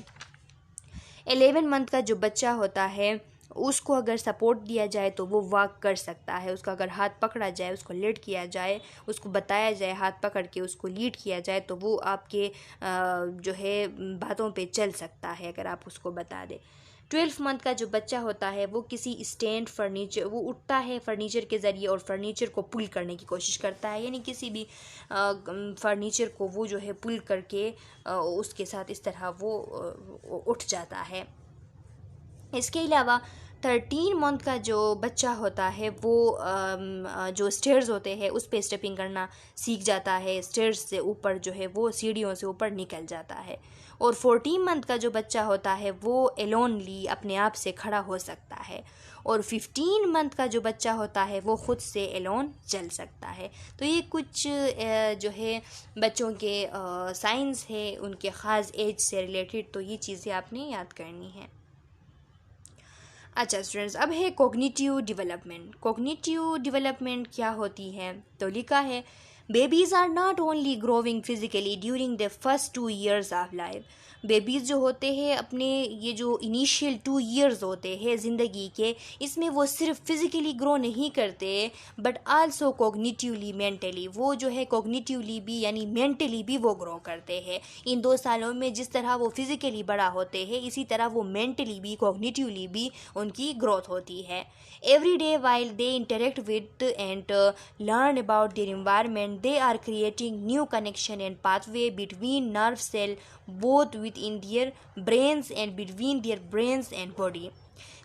11 मंथ का जो बच्चा होता है उसको अगर सपोर्ट दिया जाए तो वो वॉक कर सकता है, उसका अगर हाथ पकड़ा जाए, उसको लीड किया जाए, उसको बताया जाए, हाथ पकड़ के उसको लीड किया जाए, तो वो आपके जो है बातों पे चल सकता है अगर आप उसको बता दें। 12 मंथ का जो बच्चा होता है वो किसी स्टैंड फर्नीचर, वो उठता है फर्नीचर के ज़रिए और फर्नीचर को पुल करने की कोशिश करता है, यानी किसी भी फर्नीचर को वो जो है पुल करके उसके साथ इस तरह वो उठ जाता है। इसके अलावा 13 मंथ का जो बच्चा होता है वो जो स्टेयर्स होते हैं उस पे स्टेपिंग करना सीख जाता है, स्टेयर्स से ऊपर जो है वो सीढ़ियों से ऊपर निकल जाता है। और 14 मंथ का जो बच्चा होता है वो एलोनली अपने आप से खड़ा हो सकता है। और 15 मंथ का जो बच्चा होता है वो ख़ुद से एलोन चल सकता है। तो ये कुछ जो है बच्चों के साइंस है उनके ख़ास एज से रिलेटेड, तो ये चीज़ें आपने याद करनी है। अच्छा स्टूडेंट्स, अब है कोग्निटिव डेवलपमेंट। कोग्निटिव डेवलपमेंट क्या होती है? तो लिखा है babies are not only growing physically during the first 2 years of life. Babies जो होते हैं अपने ये जो इनिशियल 2 years होते हैं ज़िंदगी के, इसमें वो सिर्फ फिज़िकली ग्रो नहीं करते बट आल्सो कोग्निटिवली, मेंटली, वो जो है कोग्निटिवली भी यानी मेंटली भी वो ग्रो करते हैं। इन 2 सालों में जिस तरह वो फिज़िकली बड़ा होते हैं इसी तरह वो मेंटली भी, कोग्निटिवली भी उनकी ग्रोथ होती है। Every day while they interact with and learn about their environment, they are creating new connection and pathway between nerve cell both within their brains and between their brains and body।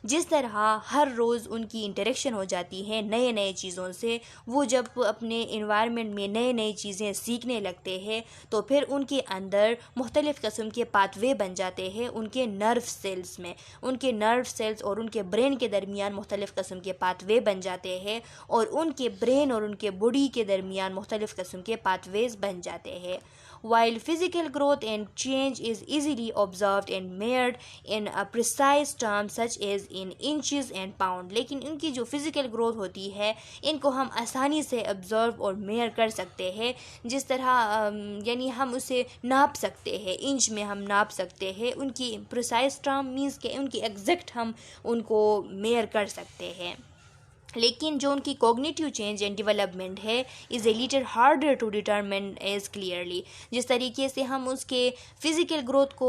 जिस तरह हर रोज़ उनकी interaction हो जाती है नए नए चीज़ों से, वो जब अपने इन्वायरमेंट में नए नई चीज़ें सीखने लगते हैं तो फिर उनके अंदर मुख्तलिफ़ किस्म के पाथवे बन जाते हैं उनके नर्व सेल्स में, उनके नर्व सेल्स और उनके ब्रेन के दरमियान मुख्तलिफ़ किस्म के पाथवे बन जाते हैं और उनके ब्रेन और उनके बॉडी के दरमियान मुख्तलिफ़ किस्म के पाथवेज बन जाते हैं। While physical growth and change is easily observed and measured in a precise terms such as in inches and pound, लेकिन इनकी जो फिज़िकल ग्रोथ होती है इनको हम आसानी से ऑब्ज़र्व और मेयर कर सकते हैं, जिस तरह यानी हम उसे नाप सकते हैं, इंच में हम नाप सकते हैं। उनकी प्रिसाइज टर्म मीन्स के उनकी एग्जैक्ट हम उनको मेयर कर सकते हैं। लेकिन जो उनकी कॉग्निटिव चेंज एंड डेवलपमेंट है is a little harder to determine as clearly. जिस तरीके से हम उसके फ़िज़िकल ग्रोथ को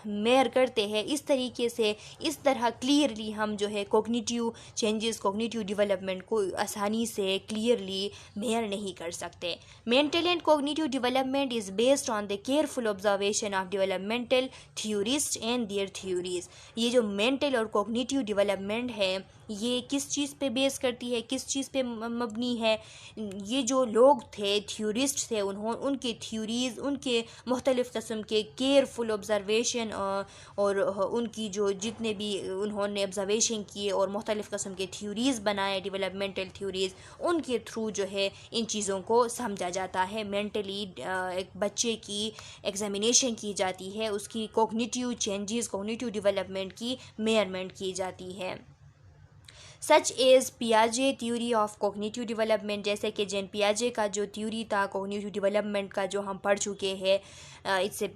मेयर करते हैं इस तरीके से इस तरह क्लियरली हम जो है कॉग्निटिव चेंजेस, कॉग्निटिव डेवलपमेंट को आसानी से क्लियरली मेयर नहीं कर सकते। Mental and cognitive development is based on the careful observation of developmental theorist and their theories. ये जो मेंटल और कॉग्निटिव डेवलपमेंट है ये किस चीज़ पे बेस करती है, किस चीज़ पे मबनी है। ये जो लोग थे, थ्योरिस्ट थे, उनके थ्योरीज़, उनके मुख्तलिफ़ किस्म के केयरफुल ऑब्ज़र्वेशन और उनकी जो जितने भी उन्होंने ऑब्ज़र्वेशन किए और मुख्तलिफ़ किस्म के थ्योरीज़ बनाए, डेवलपमेंटल थ्योरीज़, उनके थ्रू जो है इन चीज़ों को समझा जाता है। मेंटली एक बच्चे की एग्जामिनेशन की जाती है, उसकी कॉग्निटिव चेंजेस, कॉग्निटिव डेवलपमेंट की मेजरमेंट की जाती है। सच एज पियाजे थ्योरी ऑफ कॉग्निटिव डेवलपमेंट, जैसे कि जेन पियाजे का जो थ्योरी था कॉग्निटिव डेवलपमेंट का, जो हम पढ़ चुके हैं इससे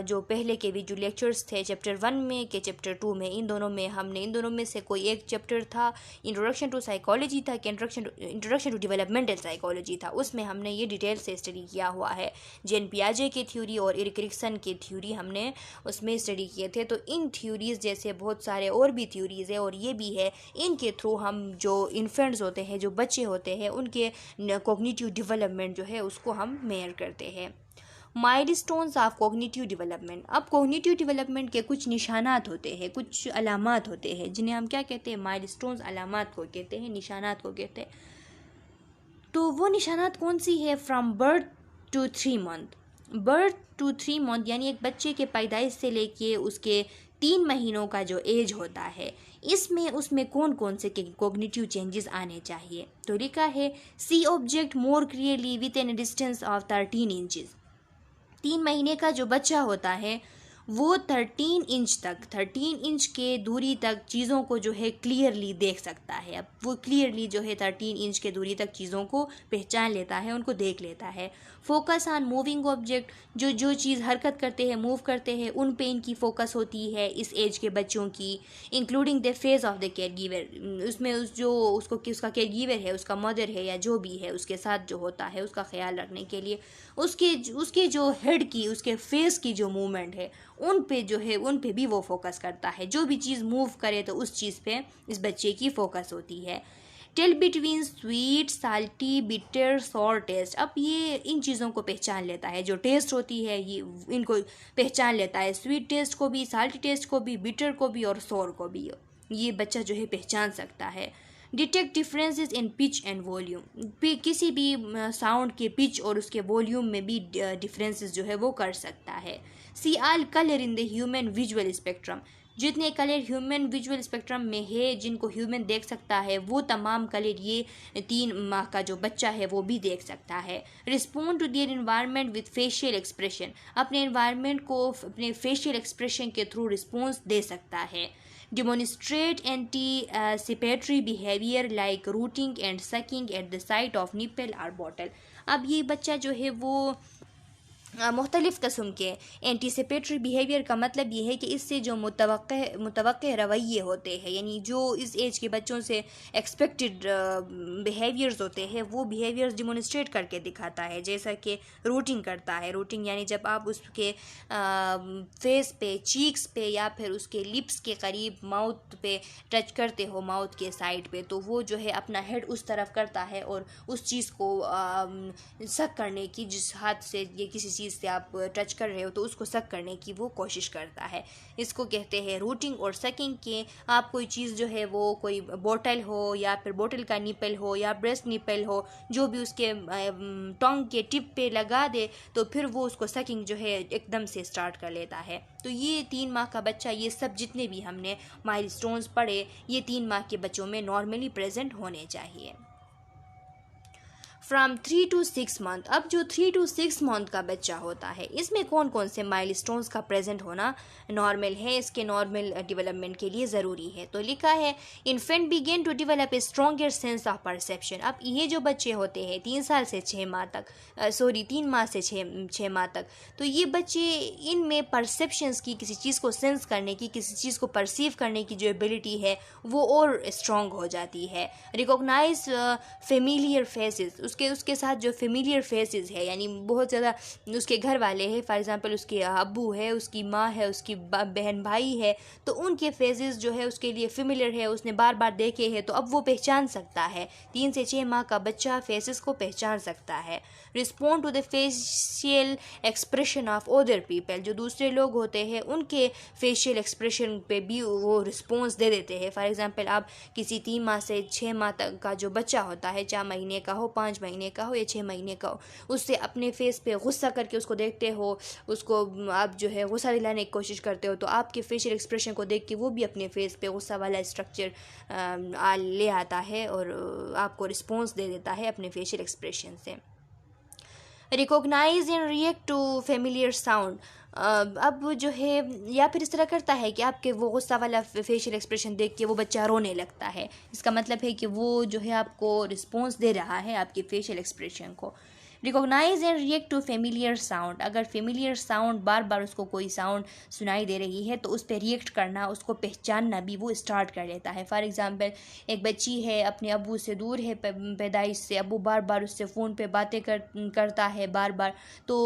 जो पहले के भी जो लेक्चर्स थे चैप्टर 1 में के चैप्टर 2 में, इन दोनों में से कोई एक चैप्टर था इंट्रोडक्शन टू साइकोलॉजी था कि इंट्रोडक्शन टू डेवलपमेंटल साइकोलॉजी था, उसमें हमने ये डिटेल से स्टडी किया हुआ है। जेन पियाजे की थ्योरी और एरिक एरिक्सन की थ्योरी हमने उसमें स्टडी किए थे। तो इन थ्योरीज़ जैसे बहुत सारे और भी थ्योरीज़ है और ये भी है, इनके थ्रू हम जो इन्फेंट्स होते हैं, जो बच्चे होते हैं, उनके कॉग्निटिव डेवलपमेंट जो है उसको हम मेजर करते हैं। Milestones of cognitive development. अब कॉग्निटिव डेवलपमेंट के कुछ निशानात होते हैं, कुछ अलामात होते हैं, जिन्हें हम क्या कहते हैं, माइलस्टोन्स, अलामात को कहते हैं, निशानात को कहते हैं। तो वो निशानात कौन सी है? From birth to 3 month. Birth to 3 month यानी एक बच्चे के पैदाइश से लेके उसके 3 महीनों का जो एज होता है, उसमें कौन कौन से कॉग्निटिव चेंजेस आने चाहिए। तो लिखा है see object more clearly with an distance of 13 inches. 3 महीने का जो बच्चा होता है वो 13 इंच के दूरी तक चीज़ों को जो है क्लियरली देख सकता है। अब वो क्लियरली जो है 13 इंच के दूरी तक चीज़ों को पहचान लेता है, उनको देख लेता है। फोकस ऑन मूविंग ऑब्जेक्ट, जो चीज़ हरकत करते हैं, मूव करते हैं, उन पे इनकी फोकस होती है इस एज के बच्चों की। Including the face of the care giver, उसमें उसका केयर गिवर है, उसका मदर है या जो भी है, उसके साथ जो होता है उसका ख्याल रखने के लिए उसके जो हेड की, उसके फेस की जो मूवमेंट है, उन पे भी वो फोकस करता है। जो भी चीज़ मूव करे तो उस चीज़ पे इस बच्चे की फोकस होती है। Tell between sweet, salty, bitter, sour taste. अब ये इन चीज़ों को पहचान लेता है, जो टेस्ट होती है ये इनको पहचान लेता है, स्वीट टेस्ट को भी, साल्टी टेस्ट को भी, बिटर को भी और सॉर को भी ये बच्चा जो है पहचान सकता है। Detect differences in pitch and volume, किसी भी साउंड के पिच और उसके वॉल्यूम में भी डिफरेंसेस जो है वो कर सकता है। See all colour in the human visual spectrum, जितने कलर ह्यूमन विजुअल स्पेक्ट्रम में है, जिनको ह्यूमन देख सकता है, वो तमाम कलर ये 3 माह का जो बच्चा है वो भी देख सकता है। Respond to their environment with facial expression, अपने इन्वायरमेंट को अपने फेशियल एक्सप्रेशन के थ्रू रिस्पॉन्स दे सकता है। Demonstrate anticipatory behavior like rooting and sucking at the site of nipple or bottle। अब ये बच्चा जो है वो मुख्तलिफ़ किस्म के एंटीसिपेटरी बिहेवियर का मतलब ये है कि इससे जो मुतवक्के रवैये होते हैं, यानी जो इस एज के बच्चों से एक्सपेक्टेड बिहेवियर्स होते हैं, वो बिहेवियर्स डिमोनिस्ट्रेट करके दिखाता है। जैसा कि रूटिंग करता है, रूटिंग यानी जब आप उसके फेस पे, चीक्स पे या फिर उसके लिप्स के करीब माउथ पे टच करते हो, माउथ के साइड पे, तो वो जो है अपना हेड उस तरफ करता है और उस चीज़ को सक करने की, जिस हाथ से ये किसी चीज़ से आप टच कर रहे हो तो उसको सक करने की वो कोशिश करता है। इसको कहते हैं रूटिंग और सकिंग के। आप कोई चीज़ जो है वो कोई बोतल हो या फिर बोतल का निपल हो या ब्रेस्ट निपल हो, जो भी उसके टोंग के टिप पे लगा दे तो फिर वो उसको सकिंग जो है एकदम से स्टार्ट कर लेता है। तो ये 3 माह का बच्चा, ये सब जितने भी हमने माइलस्टोन्स पढ़े, ये 3 माह के बच्चों में नॉर्मली प्रेजेंट होने चाहिए। फ्राम 3 to 6 मंथ, अब जो 3 to 6 मंथ का बच्चा होता है, इसमें कौन कौन से माइलस्टोन्स का प्रेजेंट होना नॉर्मल है, इसके नॉर्मल डेवलपमेंट के लिए ज़रूरी है। तो लिखा है infant begin to develop a stronger sense of perception. अब ये जो बच्चे होते हैं 3 साल से 6 माह तक, 3 माह से 6 माह तक, तो ये बच्चे, इनमें परसेप्शंस की, किसी चीज़ को सेंस करने की, किसी चीज़ को परसीव करने की जो एबिलिटी है वो और स्ट्रॉन्ग हो जाती है। रिकॉग्नाइज फेमिलियर फेसेस, उसके साथ जो फेमिलियर फेसेस है, यानी बहुत ज़्यादा उसके घर वाले हैं, फॉर एग्जांपल उसके अब्बू है, उसकी माँ है, उसकी बहन भाई है, तो उनके फेसेस जो है उसके लिए फेमिलियर है, उसने बार बार देखे हैं, तो अब वो पहचान सकता है। 3 से 6 माह का बच्चा फेसेस को पहचान सकता है। Respond to the facial expression of other people, जो दूसरे लोग होते हैं उनके फेशियल एक्सप्रेशन पे भी वो रिस्पॉन्स दे देते हैं। फॉर एग्जांपल आप किसी 3 माह से 6 माह तक का जो बच्चा होता है, 4 महीने का हो, 5 महीने का हो या 6 महीने का हो, उससे अपने फेस पे गुस्सा करके उसको देखते हो, उसको आप जो है गुस्सा दिलाने की कोशिश करते हो, तो आपके फेशियल एक्सप्रेशन को देख के वो भी अपने फेस पे गुस्सा वाला स्ट्रक्चर ले आता है और आपको रिस्पॉन्स दे देता है अपने फेशियल एक्सप्रेशन से। Recognise and react to familiar sound, अब जो है या फिर इस तरह करता है कि आपके वो गुस्सा वाला फेशियल एक्सप्रेशन देख के वो बच्चा रोने लगता है। इसका मतलब है कि वो जो है आपको रिस्पॉन्स दे रहा है आपके फेशियल एक्सप्रेशन को। Recognise and react to familiar sound, अगर फेमिलियर साउंड बार बार उसको कोई साउंड सुनाई दे रही है तो उस पर रिएक्ट करना, उसको पहचानना भी वो स्टार्ट कर लेता है। फॉर एग्जांपल एक बच्ची है, अपने अब्बू से दूर है पैदाइश से, अब्बू बार बार उससे फ़ोन पे बातें करता है बार बार, तो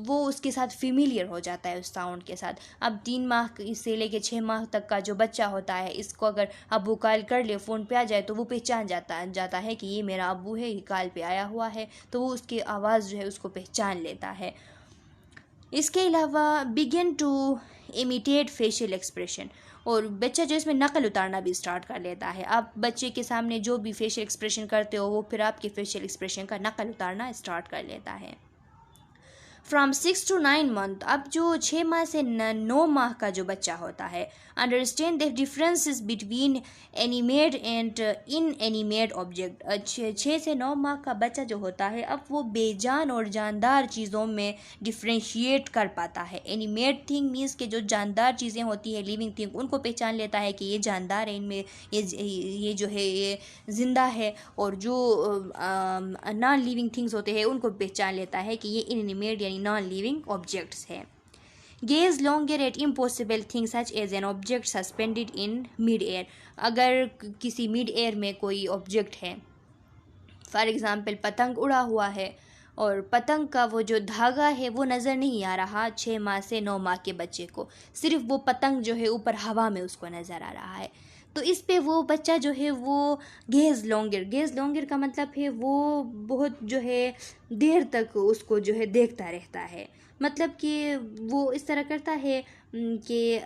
वो उसके साथ फेमिलियर हो जाता है उस साउंड के साथ। अब 3 माह से लेके 6 माह तक का जो बच्चा होता है, इसको अगर अब्बू कॉल कर ले, फ़ोन पे आ जाए, तो वो पहचान जाता है कि ये मेरा अब्बू है, ये कॉल पे आया हुआ है, तो वो उसकी आवाज़ जो है उसको पहचान लेता है। इसके अलावा begin to imitate facial expression, और बच्चा जो इसमें नकल उतारना भी स्टार्ट कर लेता है। आप बच्चे के सामने जो भी फेशियल एक्सप्रेशन करते हो वो फिर आपके फेशियल एक्सप्रेशन का नकल उतारना स्टार्ट कर लेता है। फ्रॉम 6 to 9 month, अब जो 6 माह से 9 माह का जो बच्चा होता है, understand the differences between animate and in animate object. 6 से 9 माह का बच्चा जो होता है, अब वो बेजान और जानदार चीज़ों में डिफ्रेंशिएट कर पाता है। एनिमेट थिंग मीन्स के जो जानदार चीज़ें होती है, लिविंग थिंग, उनको पहचान लेता है कि ये जानदार है, इनमें ये जो है ये ज़िंदा है, और जो नॉन लिविंग थिंग्स होते हैं उनको पहचान लेता है कि ये इनएनिमेट यानी नॉन लिविंग ऑब्जेक्ट्स है। Gaze longer at impossible thing such as an object suspended in mid air, अगर किसी मिड एयर में कोई ऑब्जेक्ट है, फॉर एग्ज़ाम्पल पतंग उड़ा हुआ है और पतंग का वो जो धागा है वो नज़र नहीं आ रहा 6 माह से 9 माह के बच्चे को, सिर्फ वो पतंग जो है ऊपर हवा में उसको नज़र आ रहा है, तो इस पे वो बच्चा जो है वो गेज लॉन्गर का मतलब है वो बहुत जो है देर तक उसको जो है देखता रहता है। मतलब कि वो इस तरह करता है कि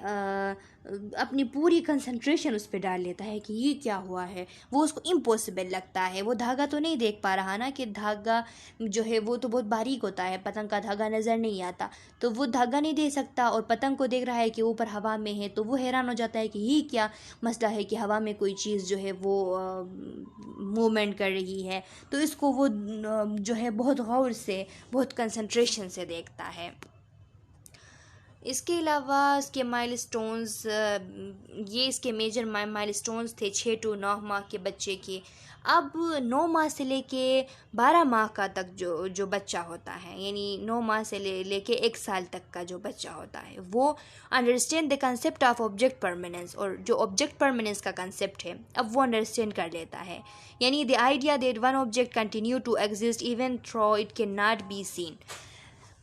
अपनी पूरी कंसंट्रेशन उस पर डाल लेता है कि ये क्या हुआ है, वो उसको इम्पॉसिबल लगता है। वो धागा तो नहीं देख पा रहा ना, कि धागा जो है वो तो बहुत बारीक होता है, पतंग का धागा नज़र नहीं आता, तो वो धागा नहीं दे सकता, और पतंग को देख रहा है कि ऊपर हवा में है, तो वो हैरान हो जाता है कि ये क्या मसला है कि हवा में कोई चीज़ जो है वो मूवमेंट कर रही है, तो इसको वो जो है बहुत गौर से, बहुत कंसंट्रेशन से देखता है। इसके अलावा इसके माइलस्टोन्स, ये इसके मेजर माइलस्टोन्स थे 6 to 9 माह के बच्चे के। अब 9 माह से लेके 12 माह का तक जो बच्चा होता है, यानी 9 माह से लेके 1 साल तक का जो बच्चा होता है, वो understand the concept of object permanence, और जो ऑब्जेक्ट परमानेंस का कंसेप्ट है अब वो अंडरस्टैंड कर लेता है, यानी the idea that one object continue to exist even through it can not be seen.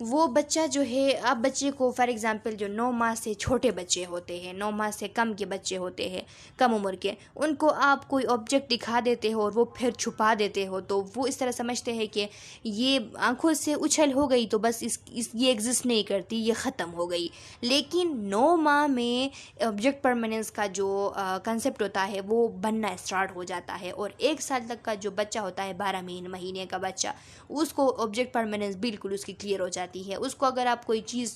वो बच्चा जो है, अब बच्चे को फॉर एग्ज़ाम्पल जो 9 माह से छोटे बच्चे होते हैं, 9 माह से कम के बच्चे होते हैं, कम उम्र के, उनको आप कोई ऑब्जेक्ट दिखा देते हो और वो फिर छुपा देते हो, तो वो इस तरह समझते हैं कि ये आंखों से उछल हो गई तो बस ये एग्जिस्ट नहीं करती, ये ख़त्म हो गई। लेकिन 9 माह में ऑब्जेक्ट परमानेंस का जो कंसेप्ट होता है वो बनना स्टार्ट हो जाता है, और 1 साल तक का जो बच्चा होता है, 12 महीने का बच्चा, उसको ऑब्जेक्ट परमानेंस बिल्कुल उसकी क्लियर हो जाती है। उसको अगर आप कोई चीज़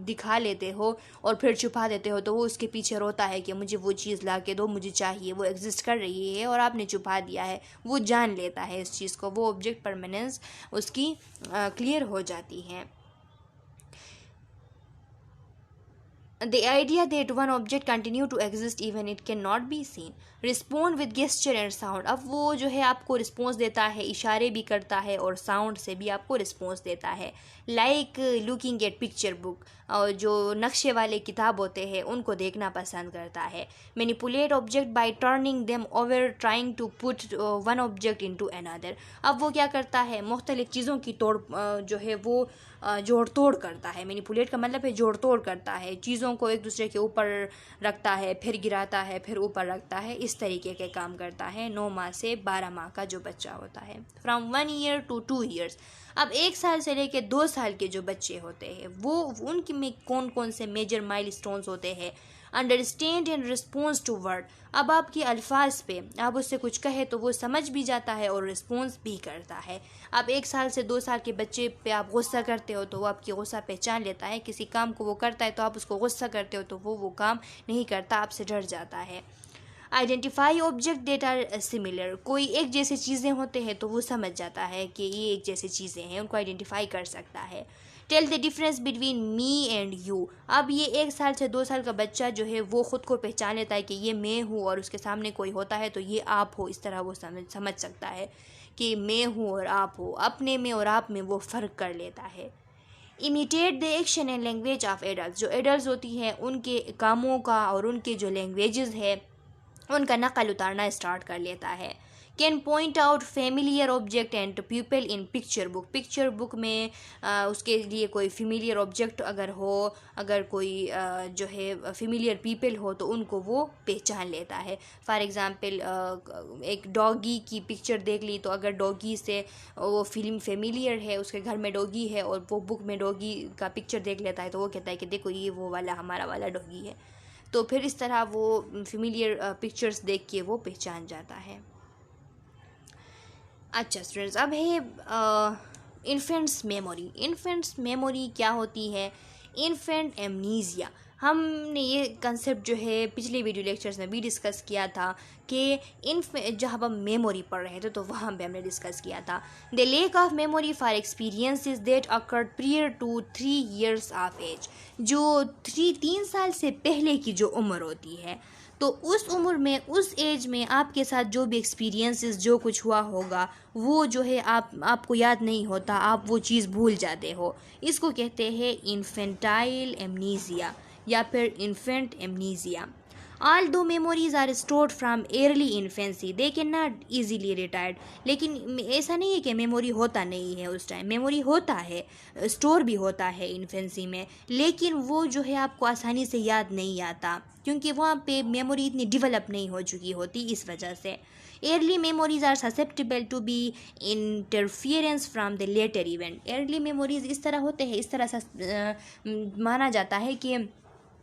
दिखा लेते हो और फिर छुपा देते हो, तो वो उसके पीछे रोता है कि मुझे वो चीज़ ला के दो, मुझे चाहिए, वो एग्जिस्ट कर रही है और आपने छुपा दिया है। वो जान लेता है इस चीज़ को, वो ऑब्जेक्ट परमानेंस उसकी क्लियर हो जाती है। The idea that one object continue to exist even it cannot be seen. Respond with gesture and sound. अब वो जो है आपको रिस्पॉन्स देता है, इशारे भी करता है और साउंड से भी आपको रिस्पॉन्स देता है. Like looking at picture book, और जो नक्शे वाले किताब होते हैं उनको देखना पसंद करता है. Manipulate object by turning them over trying to put one object into another. अब वो क्या करता है, मुख्तलिफ चीज़ों की जो है वो जोड़ तोड़ करता है. मैनिपुलेट का मतलब है जोड़ तोड़ करता है, चीज़ों को एक दूसरे के ऊपर रखता है, फिर गिराता है, फिर ऊपर रखता है, इस तरीके के काम करता है. 9 माह से 12 माह का जो बच्चा होता है. From 1 year to 2 years. अब 1 साल से लेकर 2 साल के जो बच्चे होते हैं वो उनके में कौन कौन से मेजर माइलस्टोन्स होते हैं. Understand and response to word. अब आपके अल्फाज पे आप उससे कुछ कहे तो वो समझ भी जाता है और रिस्पॉन्स भी करता है. आप 1 साल से 2 साल के बच्चे पे आप गुस्सा करते हो तो वो आपकी गुस्सा पहचान लेता है. किसी काम को वो करता है तो आप उसको गुस्सा करते हो तो वो काम नहीं करता, आपसे डर जाता है. Identify object that are similar. कोई एक जैसे चीज़ें होते हैं तो वो समझ जाता है कि ये एक जैसी चीज़ें हैं, उनको आइडेंटिफाई कर सकता है. Tell the difference between me and you. अब ये 1 साल से 2 साल का बच्चा जो है वो ख़ुद को पहचान लेता है कि ये मैं हूँ और उसके सामने कोई होता है तो ये आप हो. इस तरह वो समझ सकता है कि मैं हूँ और आप हो. अपने में और आप में वो फ़र्क कर लेता है. Imitate the action and language of adult. जो एडल्ट होती हैं उनके कामों का और उनके जो लैंग्वेजेस है उनका नकल उतारना स्टार्ट कर लेता है. Can point out familiar object and people in picture book. Picture book में उसके लिए कोई फेमिलियर ऑब्जेक्ट अगर हो, अगर कोई जो है फेमिलियर पीपल हो तो उनको वो पहचान लेता है. फॉर एग्ज़ाम्पल एक डॉगी की पिक्चर देख ली तो अगर डॉगी से वो फिल्म फेमिलियर है, उसके घर में डॉगी है और वो बुक में डॉगी का पिक्चर देख लेता है तो वो कहता है कि देखो ये वो वाला हमारा वाला डॉगी है. तो फिर इस तरह वो फेमिलियर पिक्चर्स देख के वो पहचान जाता है. अच्छा स्टूडेंट्स, अब है इन्फेंट्स मेमोरी. इन्फेंट्स मेमोरी क्या होती है? Infant amnesia. हमने ये कंसेप्ट जो है पिछले वीडियो लेक्चर्स में भी डिस्कस किया था कि जब हम मेमोरी पढ़ रहे थे तो वहाँ पे हमने डिस्कस किया था. The lack of memory for experiences that occurred prior to 3 years of age. जो 3 साल से पहले की जो उम्र होती है तो उस उम्र में, उस एज में आपके साथ जो भी एक्सपीरियंसेस जो कुछ हुआ होगा वो जो है आपको याद नहीं होता, आप वो चीज़ भूल जाते हो. इसको कहते हैं इन्फेंटाइल एमनीजिया या फिर infant amnesia. Although memories are stored from early infancy they can not easily retired. लेकिन ऐसा नहीं है कि मेमोरी होता नहीं है. उस टाइम मेमोरी होता है, स्टोर भी होता है इन्फेंसी में, लेकिन वो जो है आपको आसानी से याद नहीं आता क्योंकि वहाँ पे मेमोरी इतनी डेवलप नहीं हो चुकी होती. इस वजह से early memories are susceptible to be interference from the later event. early memories इस तरह होते हैं, इस तरह माना जाता है कि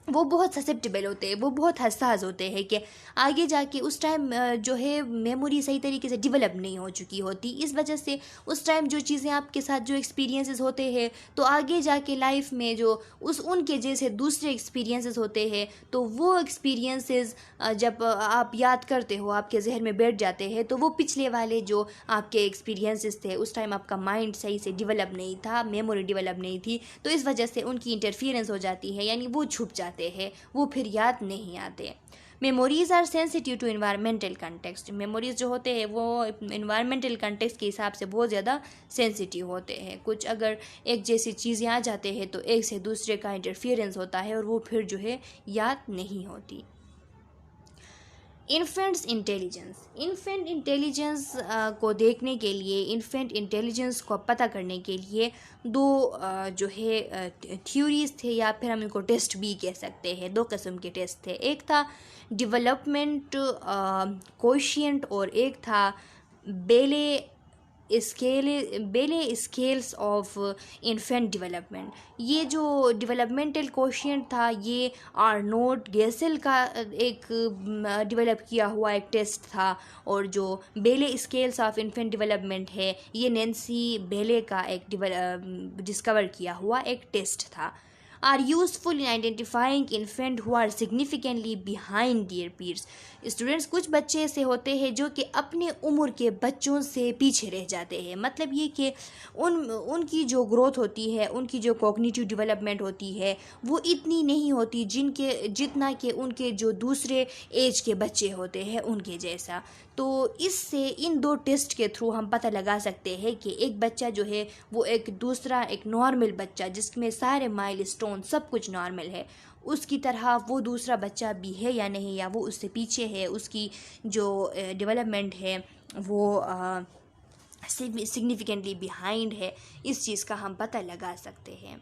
वो बहुत ससेप्टेबल होते हैं, वो बहुत हसास होते हैं कि आगे जाके उस टाइम जो है मेमोरी सही तरीके से डेवलप नहीं हो चुकी होती. इस वजह से उस टाइम जो चीज़ें आपके साथ जो एक्सपीरियंसेस होते हैं तो आगे जाके लाइफ में जो उनके जैसे दूसरे एक्सपीरियंसेस होते हैं तो वो एक्सपीरियंसेस जब आप याद करते हो, आपके जहन में बैठ जाते हैं तो वो पिछले वाले जो आपके एक्सपीरियंसेस थे उस टाइम आपका माइंड सही से डेवलप नहीं था, मेमोरी डेवलप नहीं थी, तो इस वजह से उनकी इंटरफियरेंस हो जाती है, यानी वो छुप जाते हैं, वो फिर याद नहीं आते. Memories are sensitive to environmental context. Memories जो होते हैं वो इन्वायरमेंटल कंटेक्स्ट के हिसाब से बहुत ज़्यादा सेंसिटिव होते हैं. कुछ अगर एक जैसी चीज़ें आ जाते हैं तो एक से दूसरे का इंटरफियरेंस होता है और वो फिर जो है याद नहीं होती. Infants intelligence. इन्फेंट इंटेलिजेंस को देखने के लिए, इन्फेंट इंटेलिजेंस को पता करने के लिए दो जो है थ्योरीज थे या फिर हम इनको टेस्ट भी कह सकते हैं. 2 किस्म के टेस्ट थे. एक था डेवलपमेंट कोशिएंट और एक था बेले स्केल्स ऑफ इन्फेंट डेवलपमेंट. ये जो डेवलपमेंटल कोशिएंट था ये आर्नोल्ड गेसेल का एक डेवलप किया हुआ एक टेस्ट था और जो बेले स्केल्स ऑफ इन्फेंट डेवलपमेंट है ये नैन्सी बेले का एक डिस्कवर किया हुआ एक टेस्ट था. Are useful in identifying infant who are significantly behind their peers. Students, कुछ बच्चे ऐसे होते हैं जो कि अपने उम्र के बच्चों से पीछे रह जाते हैं। मतलब ये कि उनकी जो ग्रोथ होती है, उनकी जो कॉग्निटिव डेवलपमेंट होती है, वो इतनी नहीं होती जितना कि उनके जो दूसरे एज के बच्चे होते हैं उनके जैसा। तो इससे इन दो टेस्ट के थ्रू हम पता लगा सकते हैं कि एक बच्चा जो है वो एक नॉर्मल बच्चा जिसमें सारे माइलस्टोन सब कुछ नॉर्मल है, उसकी तरह वो दूसरा बच्चा भी है या नहीं, या वो उससे पीछे है, उसकी जो डेवलपमेंट है वो सिग्निफिकेंटली बिहाइंड है। इस चीज़ का हम पता लगा सकते हैं।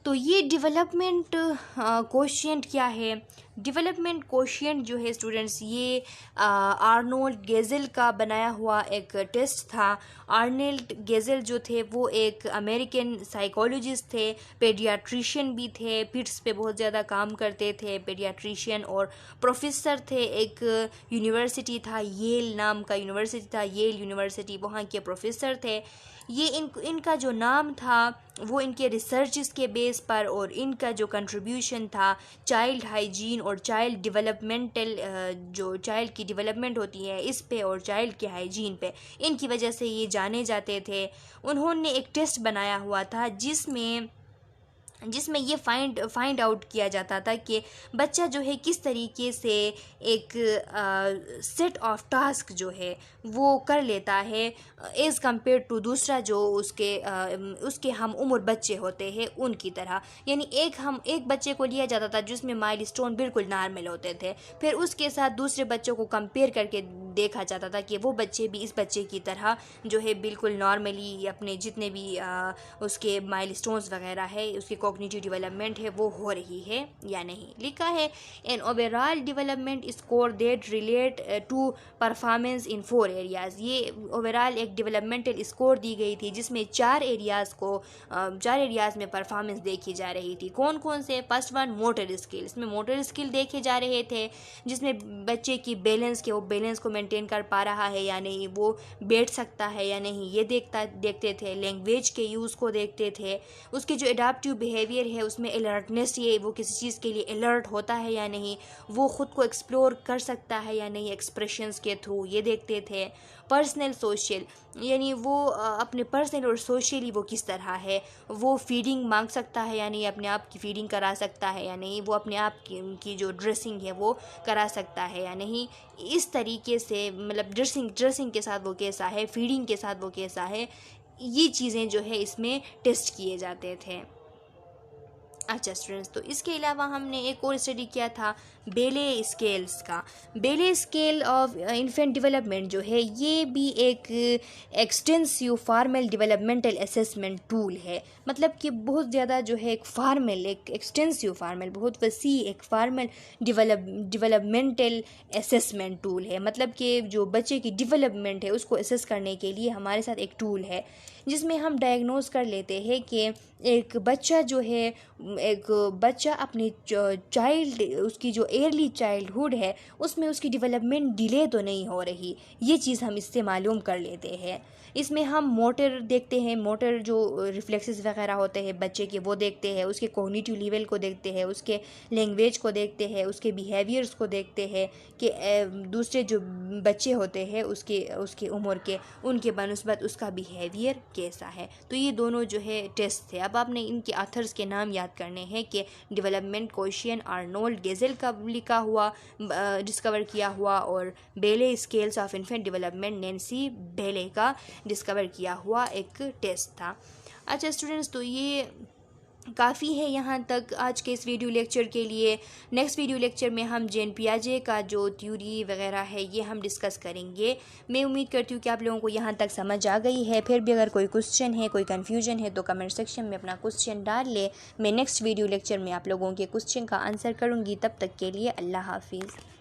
तो ये डेवलपमेंट कोशिएंट क्या है? डेवलपमेंट कोशिएंट जो है स्टूडेंट्स, ये आर्नोल्ड गेज़ेल का बनाया हुआ एक टेस्ट था। आर्नोल्ड गेज़ेल जो थे वो एक अमेरिकन साइकोलॉजिस्ट थे, पेडियाट्रिशियन भी थे, पिट्स पे बहुत ज़्यादा काम करते थे, पेडियाट्रिशियन और प्रोफेसर थे। एक यूनिवर्सिटी था, येल नाम का यूनिवर्सिटी था, येल यूनिवर्सिटी, वहाँ के प्रोफेसर थे। ये इनका जो नाम था वो इनके रिसर्चेस के बेस पर और इनका जो कंट्रीब्यूशन था चाइल्ड हाइजीन और चाइल्ड डेवलपमेंटल, जो चाइल्ड की डेवलपमेंट होती है इस पे और चाइल्ड के हाइजीन पे, इनकी वजह से ये जाने जाते थे। उन्होंने एक टेस्ट बनाया हुआ था जिसमें ये फाइंड आउट किया जाता था कि बच्चा जो है किस तरीके से एक सेट ऑफ टास्क जो है वो कर लेता है एज़ कम्पेयर टू दूसरा जो उसके हम उम्र बच्चे होते हैं उनकी तरह। यानी एक बच्चे को लिया जाता था जिसमें माइलस्टोन बिल्कुल नॉर्मल होते थे, फिर उसके साथ दूसरे बच्चों को कंपेयर करके देखा जाता था कि वो बच्चे भी इस बच्चे की तरह जो है बिल्कुल नॉर्मली अपने जितने भी उसके माइलस्टोन्स वगैरह है, उसकी कॉग्निटिव डेवलपमेंट है वो हो रही है या नहीं। लिखा है an overall development score that relate to performance in 4 areas. ये ओवरऑल एक डेवलपमेंटल स्कोर दी गई थी जिसमें 4 एरियाज़ में परफॉर्मेंस देखी जा रही थी। कौन कौन से? फर्स्ट वन मोटर स्किल, इसमें मोटर स्किल देखे जा रहे थे जिसमें बच्चे की वो बैलेंस को मेंटेन कर पा रहा है या नहीं, वो बैठ सकता है या नहीं, ये देखते थे। लैंग्वेज के यूज़ को देखते थे, उसके जो एडाप्टिव बिहेवियर है उसमें अलर्टनेस, ये वो किसी चीज़ के लिए अलर्ट होता है या नहीं, वो ख़ुद को एक्सप्लोर कर सकता है या नहीं एक्सप्रेशंस के थ्रू, ये देखते थे। पर्सनल सोशल, यानी वो अपने पर्सनल और सोशली वो किस तरह है, वो फीडिंग मांग सकता है या नहीं, अपने आप की फीडिंग करा सकता है या नहीं, वो अपने आप की जो ड्रेसिंग है वो करा सकता है या नहीं। इस तरीके से मतलब ड्रेसिंग के साथ वो कैसा है, फीडिंग के साथ वो कैसा है, ये चीज़ें जो है इसमें टेस्ट किए जाते थे। अच्छा स्टूडेंट्स, तो इसके अलावा हमने एक और स्टडी किया था बेले स्केल्स का। बेले स्केल ऑफ इन्फेंट डेवलपमेंट जो है ये भी एक extensive formal developmental assessment tool है। मतलब कि बहुत ज़्यादा जो है एक एक्सटेंसिव फॉर्मल, बहुत वसी एक फॉर्मल डेवलपमेंटल असेसमेंट टूल है। मतलब कि जो बच्चे की डेवलपमेंट है उसको असेस करने के लिए हमारे साथ एक टूल है जिसमें हम डायग्नोज कर लेते हैं कि एक बच्चा जो है, एक बच्चा अपने उसकी जो अर्ली चाइल्डहुड है उसमें उसकी डेवलपमेंट डिले तो नहीं हो रही, ये चीज़ हम इससे मालूम कर लेते हैं। इसमें हम मोटर देखते हैं, मोटर जो रिफ्लेक्सेस वगैरह होते हैं बच्चे के वो देखते हैं, उसके कॉग्निटिव लेवल को देखते हैं, उसके लैंग्वेज को देखते हैं, उसके बिहेवियर्स को देखते हैं कि दूसरे जो बच्चे होते हैं उसके उम्र के उनके बनस्बत उसका बिहेवियर कैसा है। तो ये दोनों जो है टेस्ट थे। अब आपने इनके ऑथर्स के नाम याद करने हैं कि डेवलपमेंट कोशिएंट आर्नोल्ड गेज़ेल का लिखा हुआ डिस्कवर किया हुआ और बेले scales of infant development Nancy बेले का डिस्कवर किया हुआ एक टेस्ट था। अच्छा स्टूडेंट्स, तो ये काफ़ी है यहाँ तक आज के इस वीडियो लेक्चर के लिए। नेक्स्ट वीडियो लेक्चर में हम जेन पियाजे का जो थ्योरी वगैरह है ये हम डिस्कस करेंगे। मैं उम्मीद करती हूँ कि आप लोगों को यहाँ तक समझ आ गई है। फिर भी अगर कोई क्वेश्चन है, कोई कन्फ्यूजन है तो कमेंट सेक्शन में अपना क्वेश्चन डाल ले। मैं नेक्स्ट वीडियो लेक्चर में आप लोगों के क्वेश्चन का आंसर करूँगी। तब तक के लिए अल्लाह हाफिज़।